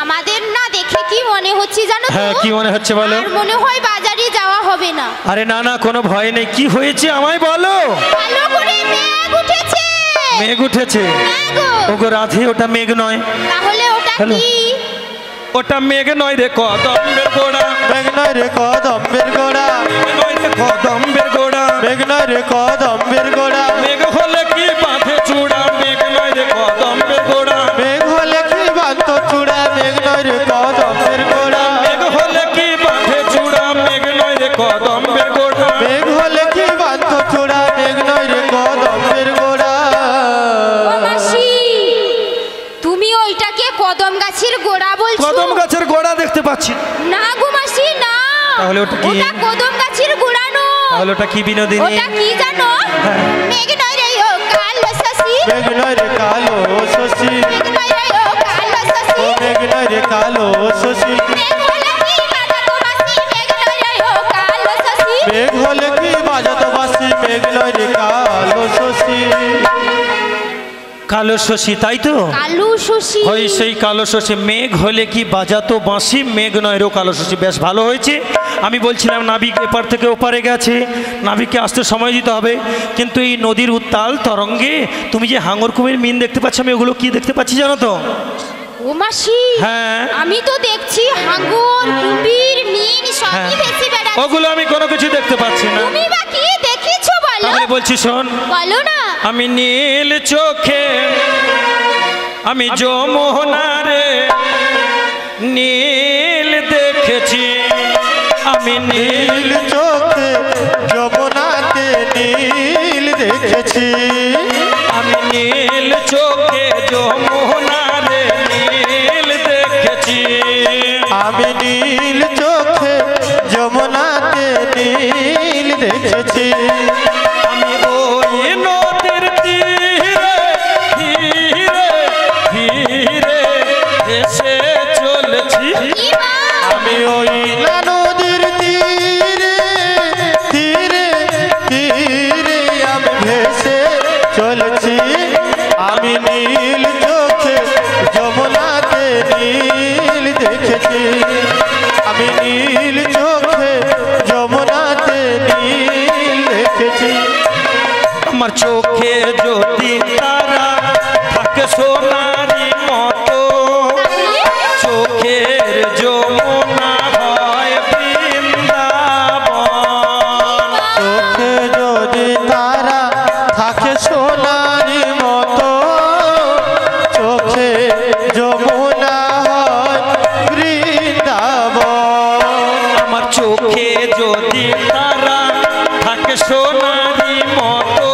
আমাদের না দেখে কি মনে হচ্ছে জানো তো? হ্যাঁ, কি মনে হচ্ছে বলো? আর মনে হয় বাজারে যাওয়া হবে না। আরে না না, কোনো ভয় নেই, কি হয়েছে আমায় বলো। কালো করে মেঘ উঠেছে। মেঘ উঠেছে? হ্যাঁ গো। ওগো রাধে, ওটা মেঘ নয়। তাহলে ওটা হ্যালো। কি? ওটা মেঘ নয় রে কদম্বের গোড়া, মেঘনায় রে কদম্বের গোড়া, মেঘ নয় রে কদম্বের গোড়া, মেঘনায় রে কদম্বের গোড়া, মেঘ হলে কি বাঁধে চূড়া, মেঘ নয় রে কদম্বের গোড়া, মেঘ হলে কি বান্ত চূড়া, মেঘনায় রে কদম্বের গোড়া, মেঘ হলে কি বাঁধে চূড়া, মেঘ নয় রে কদম্বের গোড়া। মেঘ হলে কি বান্ত চূড়া, মেঘনায় রে কদম্বের গোড়া। ও মাসি, তুমি ওইটাকে কদম গাছের গোড়া বলছো? কদম গাছের গোড়া দেখতে পাচ্ছি। না গো মাসি, না। তাহলে ওটা কি? ওটা কদম গাছের গোড়া নয়। তাহলে ওটা কি বিনোদিনী? ওটা কি জানো? হ্যাঁ। মেঘ নয় রে ও কালো শশী, মেঘনায় রে কালো শশী, মেঘ নয় রে ও কালো শশী, ও মেঘনায় রে কালো শশী, মেঘ হলে কি বাজাতো বাঁশি, মেঘ নয় রে ও কালো শশী। মেঘ হলে কি বাজাত বাঁশি, মেঘনায় রে কালো শশী। কালো শশী, তাই তো? কালো শশী। ওই সেই কালো শশী, মেঘ হলে কি বাজাতো বাঁশি, মেঘ নয় রো কালো শশী। বেশ ভালো হয়েছে। আমি বলছিলাম নাবিক এপার থেকে ওপারে গেছে, নাবিককে আসতে সময় দিতে হবে, কিন্তু এই নদীর উত্তাল তরঙ্গে তুমি যে হাঙর কুমির মিন দেখতে পাচ্ছ, আমি ওগুলো কি দেখতে পাচ্ছি জানো তো? ও মাসি, হ্যাঁ আমি তো দেখছি হাঙ্গর, কুমির, মিন হ্যাঁ, সবই ভেসে বেড়াচ্ছে। ওগুলো আমি কোনো কিছু দেখতে পাচ্ছি না। তুমি বা কি দেখেছো বলো? তাহলে বলছি শোন, বলো না। আমি নীল চোখে, আমি যমুনারে নীল দেখেছি, আমি নীল নীল চোখে যমুনাতে নীল দেখেছি, আমি নীল চোখে যমুনারে নীল দেখেছি, আমি নীল চোখে যমুনাতে নীল দেখেছি, আমি ওই নদীর তীরে ধীরে ধীরে এসে চলেছি, কি মা? আমি ওই নদীর তীরে তীরে তীরে আমি ভেসে চলেছি, আমি নীল চোখে যমুনাতে নীল দেখেছি, আমি নীল চোখে যমুনাতে নীল দেখেছি। আমার চোখে যদি তারা থাকে সোনারি মতো, চোখের যমুনা হয় বৃন্দাবন, চোখে যদি তারা থাকে সোনারি মতো, চোখে যমুনা হয় বৃন্দাবন, আমার চোখে যদি তারা থাকে সোনারি মতো,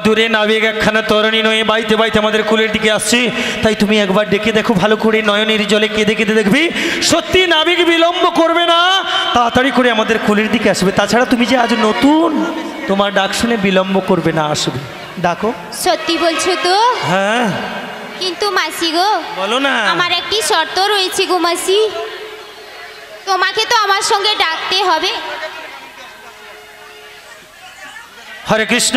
দূরে নাবিক একখানা তরণী নয়ে বাইতে বাইতে আমাদের কুলের দিকে আসছে। তাই তুমি একবার ডেকে দেখো ভালো করে, নয়নের জলে কেঁদে কেঁদে দেখবি সত্যি নাবিক বিলম্ব করবে না, তাড়াতাড়ি করে আমাদের কুলের দিকে আসবে। তাছাড়া তুমি যে আজ নতুন, তোমার ডাক শুনে বিলম্ব করবে না, আসবে। ডাকো। সত্যি বলছো তো? হ্যাঁ। কিন্তু মাসি গো, বলো না। আমার একটি শর্ত রয়েছে গো মাসি, তোমাকে তো আমার সঙ্গে ডাকতে হবে। হরে কৃষ্ণ।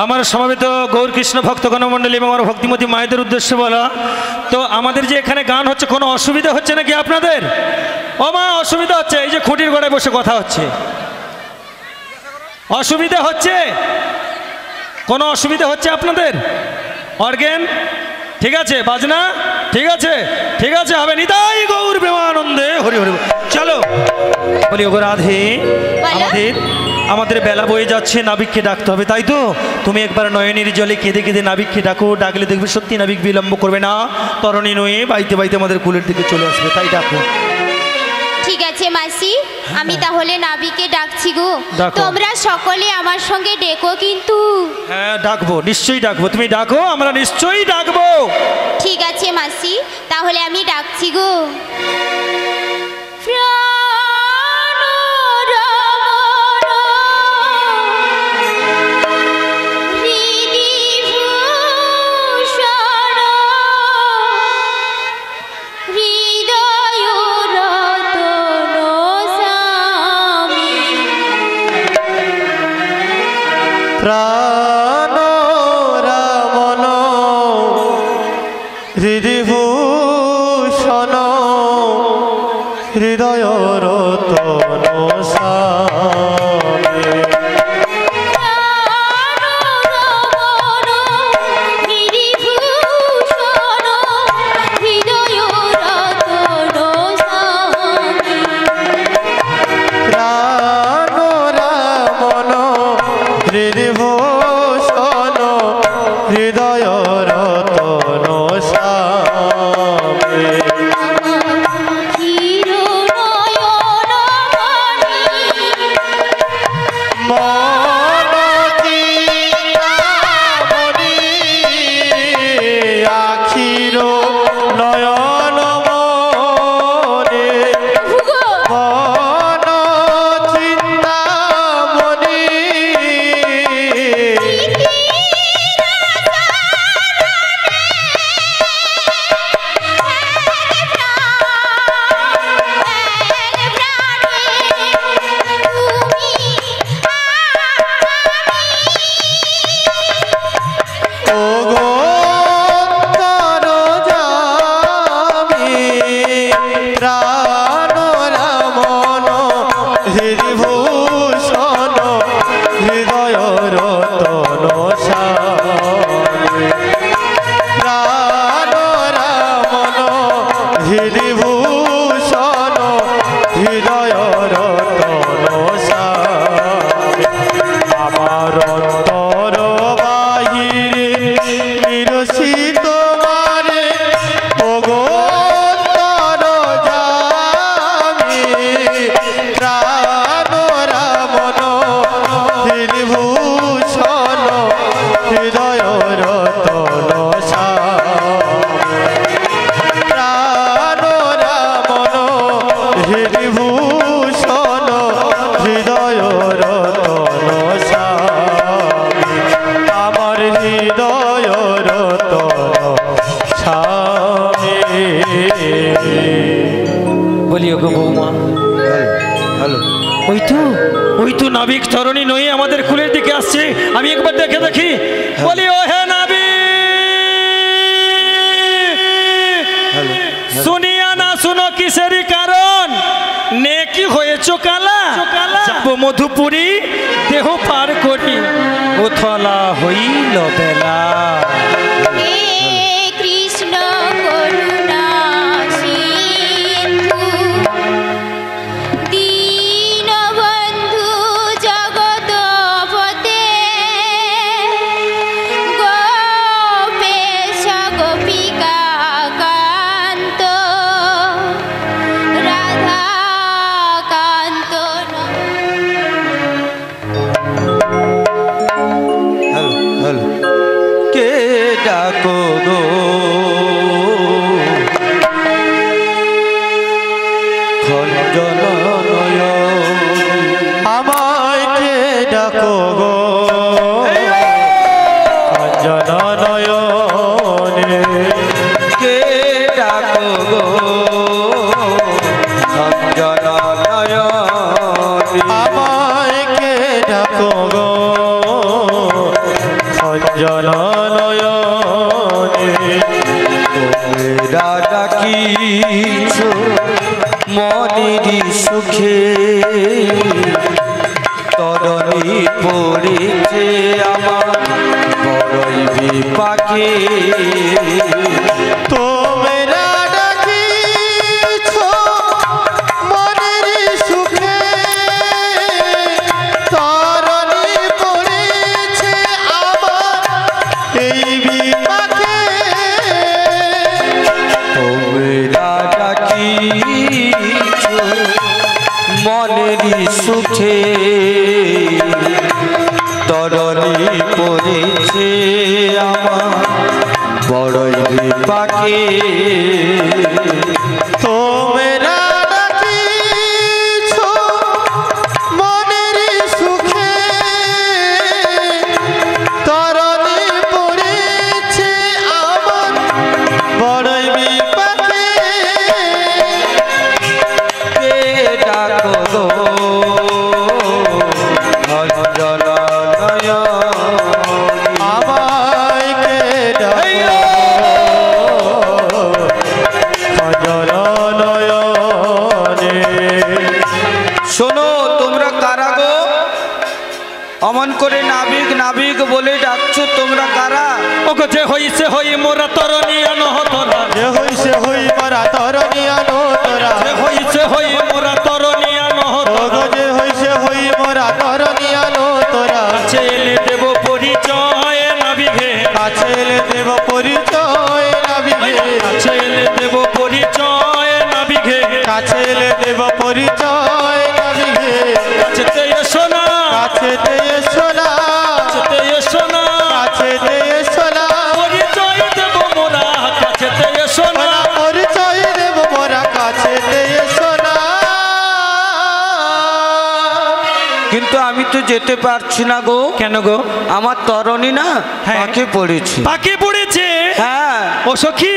আমার সমবেত গৌর কৃষ্ণ ভক্তগণ মণ্ডলী এবং আমার ভক্তিমতী মায়েদের উদ্দেশ্যে বলা, তো আমাদের যে এখানে গান হচ্ছে কোনো অসুবিধা হচ্ছে নাকি আপনাদের? ও মা, অসুবিধা হচ্ছে? এই যে খুঁটির গোড়ায় বসে কথা হচ্ছে, অসুবিধা হচ্ছে? কোনো অসুবিধা হচ্ছে আপনাদের? অর্গেন ঠিক আছে, বাজনা ঠিক আছে, ঠিক আছে, হবে। নিতাই গৌর প্রেমানন্দে হরি হরি। চলো বলি ওগো রাধে, আমাদের বেলা বয়ে যাচ্ছে, নাবিককে ডাকতে হবে, তাই তো? তুমি একবার নয়নের জলে কেঁদে কেঁদে নাবিককে ডাকো, ডাকলে দেখবে সত্যি নাবিক বিলম্ব করবে না, তরণী নয়ে বাইতে বাইতে আমাদের কুলের দিকে চলে আসবে, তাই ডাকো। ঠিক আছে মাসি, আমি তাহলে নাবিকে ডাকছি গো, ডাকো। তোমরা সকলে আমার সঙ্গে ডেকো কিন্তু। হ্যাঁ ডাকবো, নিশ্চয়ই ডাকবো, তুমি ডাকো, আমরা নিশ্চয়ই ডাকবো। ঠিক আছে মাসি, তাহলে আমি ডাকছি গো। প্রাণ রামন হৃদিভূষণ হৃদয় রতন স্বামী। ওই তো নাবিক তরণী নয়ে আমাদের কুলের দিকে আসছে, আমি একবার দেখে দেখি। বলি ও হে নাবিক, শুনিয়া না শুনো কিসেরই কারণ, নেকি হয়েছো কালা, যাবো মধুপুরী দেহ পার করি, ওথলা হইল বেলা। হ্যালো ডাকো গো খঞ্জন আমায় কে ডাকো গো খঞ্জন নয়নে কে ডাকো গো খঞ্জন নয়নে আমায় কে ডাকো গো খঞ্জন নয়নে তোমরা ডাকিছো মনেরই সুখে তরণী পড়েছে আমার বড়ই বিপাকে তোমরা ডাকিছো মনেরই সুখে তরণী পড়েছে আমার এই বিপাকে তোমরা ডাকিছো মনেরই সুখে তরণী পড়েছে আমার বড়ই বিপাকে তোমরা ডাকিছো মনেরই সুখে তরণী পড়েছে আমার বড়ই বিপাকে কে ডাকো গো খঞ্জন নয়নে আমায় কে ডাকো খঞ্জন নয়নে শোনো তোমরা কারা গো অমন করে নাবিক নাবিক বলে ডাকছো তোমরা কারা ওগো যে হইছে হই মোরা তরণী অনহতরা যে হইছে হই মারা তরণী আনো তোরা যে হইছে হই মোরা তরণী অনহতরা ওগো যে হইছে হই মোরা তরণী আনো তোরা ছেলে দেব পরিচয় নাবিঘে কাছে দেব পরিচয় নাবিঘে ছেলে দেব পরিচয় নাবিঘে কাছে দেব পরিচয় নাবিঘে কাছেতে এসো না কাছেতে এসো না কাছেতে এসো না কাছেতে এসো না পরিচয় দেব মোরা কাছেতে এসো না পরিচয় দেব মোরা কাছেতে এসো না কিন্তু আমি তো যেতে পারছি না গো কেন গো আমার তরণী না হ্যাঁ। পাকে পড়েছে পাকে পড়েছে হ্যাঁ ও সখী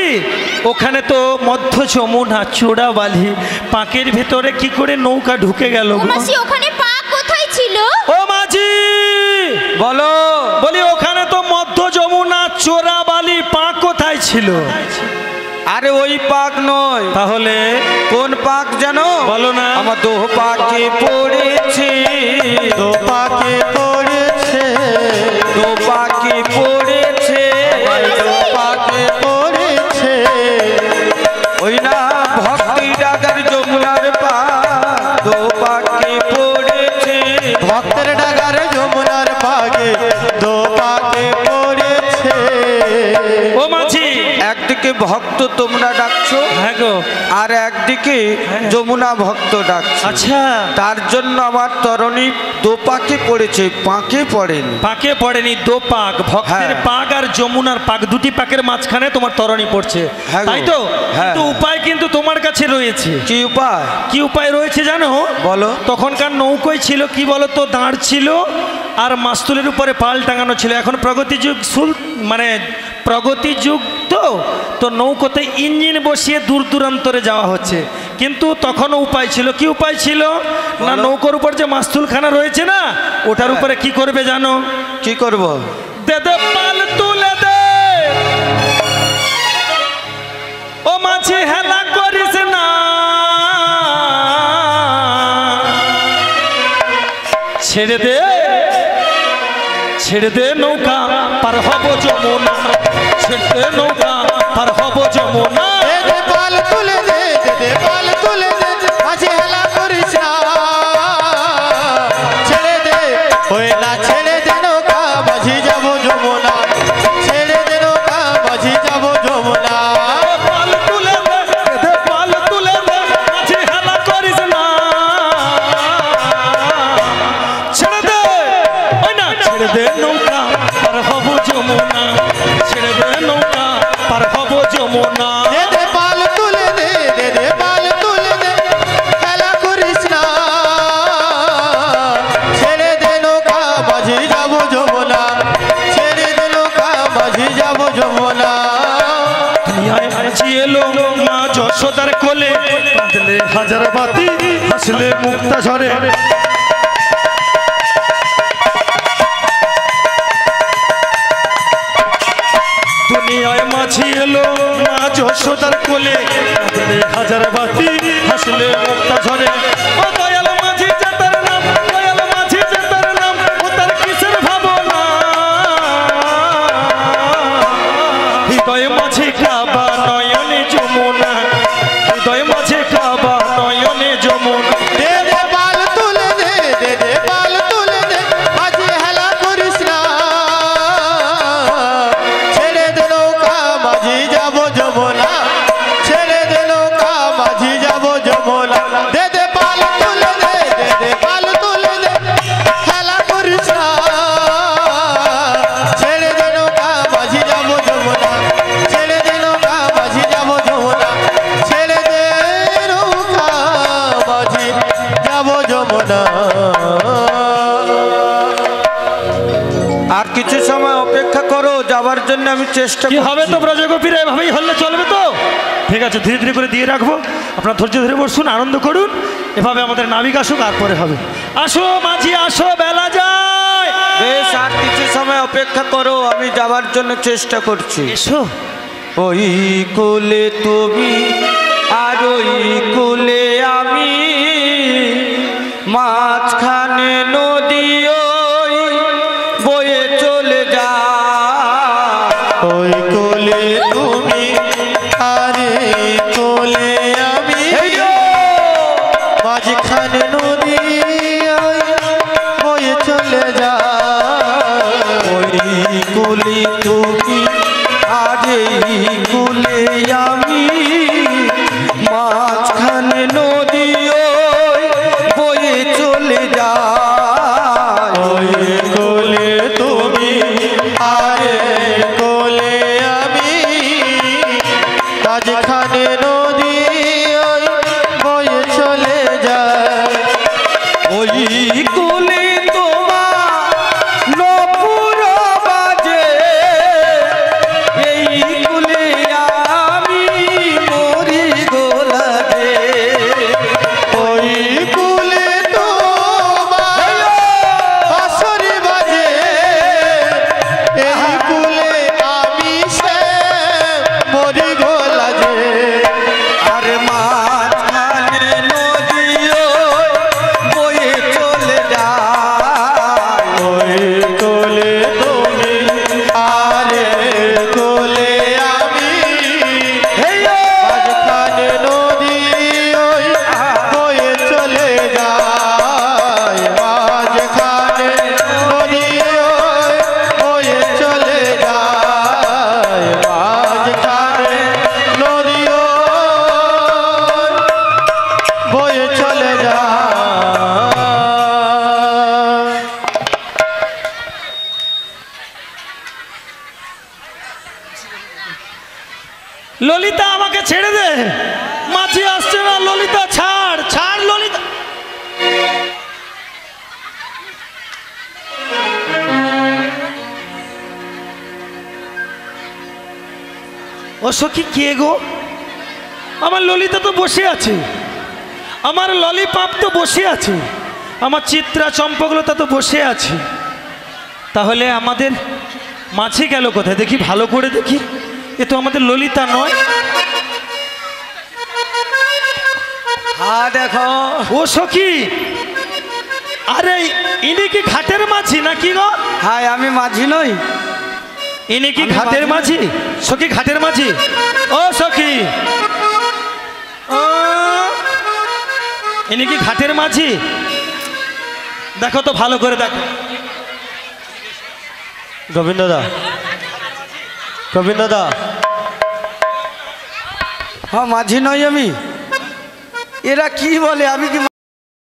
ওখানে তো মধ্য যমুনা চূড়া বালি পাকের ভেতরে কি করে নৌকা ঢুকে গেল ও গো? মাসি ওখানে পা কোথায় ছিল? ও মাঝি বলো বলি ওখানে তো মধ্য যমুনা চোরা বালি পাক কোথায় ছিল? আরে ওই পাক নয় তাহলে কোন পাক জানো বলো না। আমার দো পাকে পড়েছে দো পাকে পড়েছে দো পাকে পড়েছে দো পাকে পড়েছে ওই না ভক্তি ডাগার যমুনার পাক দো পাকে পড়েছে ভক্তের ডাগার যমুনার পাকে দো পাকে পড়েছে ও মাঝি একদিকে ভক্ত তোমরা ডাকছো হ্যাঁ গো আর একদিকে যমুনা ভক্ত ডাকছে আচ্ছা তার জন্য আমার তরণী দোপাকে পড়েছে পাকে পড়েনি পাকে পড়েনি দো পাক ভক্তের হ্যাঁ। পাক আর যমুনার পাক দুটি পাকের মাঝখানে তোমার তরণী পড়ছে হ্যাঁ গো। তাই তো হ্যাঁ। কিন্তু উপায় কিন্তু তোমার কাছে রয়েছে কি উপায় কি উপায় রয়েছে জানো বলো তখনকার নৌকোয় ছিল কি বলো তো দাঁড় ছিল আর মাস্তুলের উপরে পাল টাঙানো ছিল এখন প্রগতি যুগ মানে প্রগতি যুগ তো নৌকোতে ইঞ্জিন বসিয়ে দূর দূরান্তরে যাওয়া হচ্ছে কিন্তু তখনও উপায় ছিল কি উপায় ছিল না বলো। নৌকোর উপর যে মাস্তুলখানা রয়েছে না ওটার হ্যাঁ। উপরে কি করবে জানো কি করব দে দে পাল তুলে দে ও মাঝি হেলা করিস না ছেড়ে দে নৌকা পার হব যমুনা ছেড়ে দে নৌকা পার হব যমুনা পাল তুলে দে পাল তুলে দে মাঝে হেলা করিস না ছেড়ে দে ওই না ছেড়ে দে নৌকা মাঝি যাব যমুনা ছেড়ে দে নৌকা মাঝি যাব যমুনা পাল তুলে দে পাল তুলে দে মাঝি হেলা করিস না ছেড়ে দে ওই না ছেড়ে দে নৌকা পার হব যমুনা ছেড়ে দে নৌকা দুনিয়ায় মাঝি এলো মা যশোদার কোলে, কাঁদলে হাজার বাতি হাসলে মুক্তা ঝরে। দুনিয়ায় মাঝি এলো মা যশোদার কোলে, কাঁদলে হাজার বাতি হাসলে মুক্তা ঝরে। ও দয়াল মাঝি যে তার নাম, দয়াল মাঝি যে তার নাম, ও তার কিসের ভাবনা। হৃদয় মাঝে কাবা নয়নে যমুনা, হৃদয় মাঝে কাবা নয়নে যমুনা। দে দে পাল তুলে দে, দে দে পাল তুলে দে, মাঝি হেলা করিস না। ছেড়ে দে নৌকা মাঝি যাব যমুনা, ছেড়ে দে নৌকা মাঝি যাব যমুনা। দে দে পাল তুলে দে, দে দে পাল তুলে দে, হেলা করিস না। ছেড়ে দে নৌকা মাঝি যাব যমুনা, ছেড়ে দে নৌকা মাঝি যাব যমুনা, ছেড়ে দে নৌকা মাঝি যাব যমুনা। আর কিছু সময় অপেক্ষা করো, যাওয়ার জন্য আমি চেষ্টা কি হবে তো ব্রজগোপীরা, এভাবেই হলে চলবে তো? ঠিক আছে, ধীরে ধীরে করে দিয়ে রাখবো, আপনার ধৈর্য ধরে বসুন, আনন্দ করুন। এভাবে আমাদের নাবিক আসুক, আর পরে হবে। আসো মাঝি আসো, বেলা যায়। বেশ, আর কিছু সময় অপেক্ষা করো, আমি যাওয়ার জন্য চেষ্টা করছি। এসো। ওই কোলে তুমি আর ওই কোলে আমি, মাঝখানে নদী ওই বয়ে চলে যা। ওই কোলে তুমি আরে কোলে আমি, মাঝখানে নদী ওই বয়ে চলে যা। ওই কোলে তুমি আর এই কোলে আমি, মাঝখানে নদী ওই বয়ে চলে যা। ওই কোলে তুমি আরে কোলে আমি, মাঝখানে নদী ওই বয়ে চলে যায়। ওই কোলে তোমার নপুর বাজে, এই কোলে আমি মরি গোলা দে। ওই কুলে তোমার বাঁশরি বাজে, এই কুলে আমি সে মরি গোলা যে। আর মাঝখানে নদী ওই বয়ে চলে যায়। ওই কোলে তুমি আরে কোলে আমি, মাঝখানে নদী ওই বয়ে চলে যায়। মাঝখানে নদী ওই বয়ে চলে যায়। মাঝখানে নদী ওই বয়ে চলে যায়। ললিতা আমাকে ছেড়ে দে, মাঝি আসছে না। ললিতা ছাড়, ছাড় ললিতা। ও সখী কে গো? আমার ললিতা তো বসে আছে, আমার ললিপাপ তো বসে আছে, আমার চিত্রা চম্পকলতা তো বসে আছে। তাহলে আমাদের মাঝি গেল কোথায়? দেখি ভালো করে দেখি, এ তো আমাদের ললিতা নয়। হ্যাঁ দেখো, ও সখী, আরে ইনি কি ঘাটের মাঝি নাকি গো? হ্যাঁ আমি মাঝি নই। ইনি কি আমি ঘাটের মাঝি মাঝি? সখী ঘাটের মাঝি? ও সখী, ও ইনি কি ঘাটের মাঝি? দেখো তো ভালো করে দেখো। গোবিন্দ দা, গোবিন্দ দা, হ্যাঁ মাঝি নই আমি। এরা কি বলে, আমি কি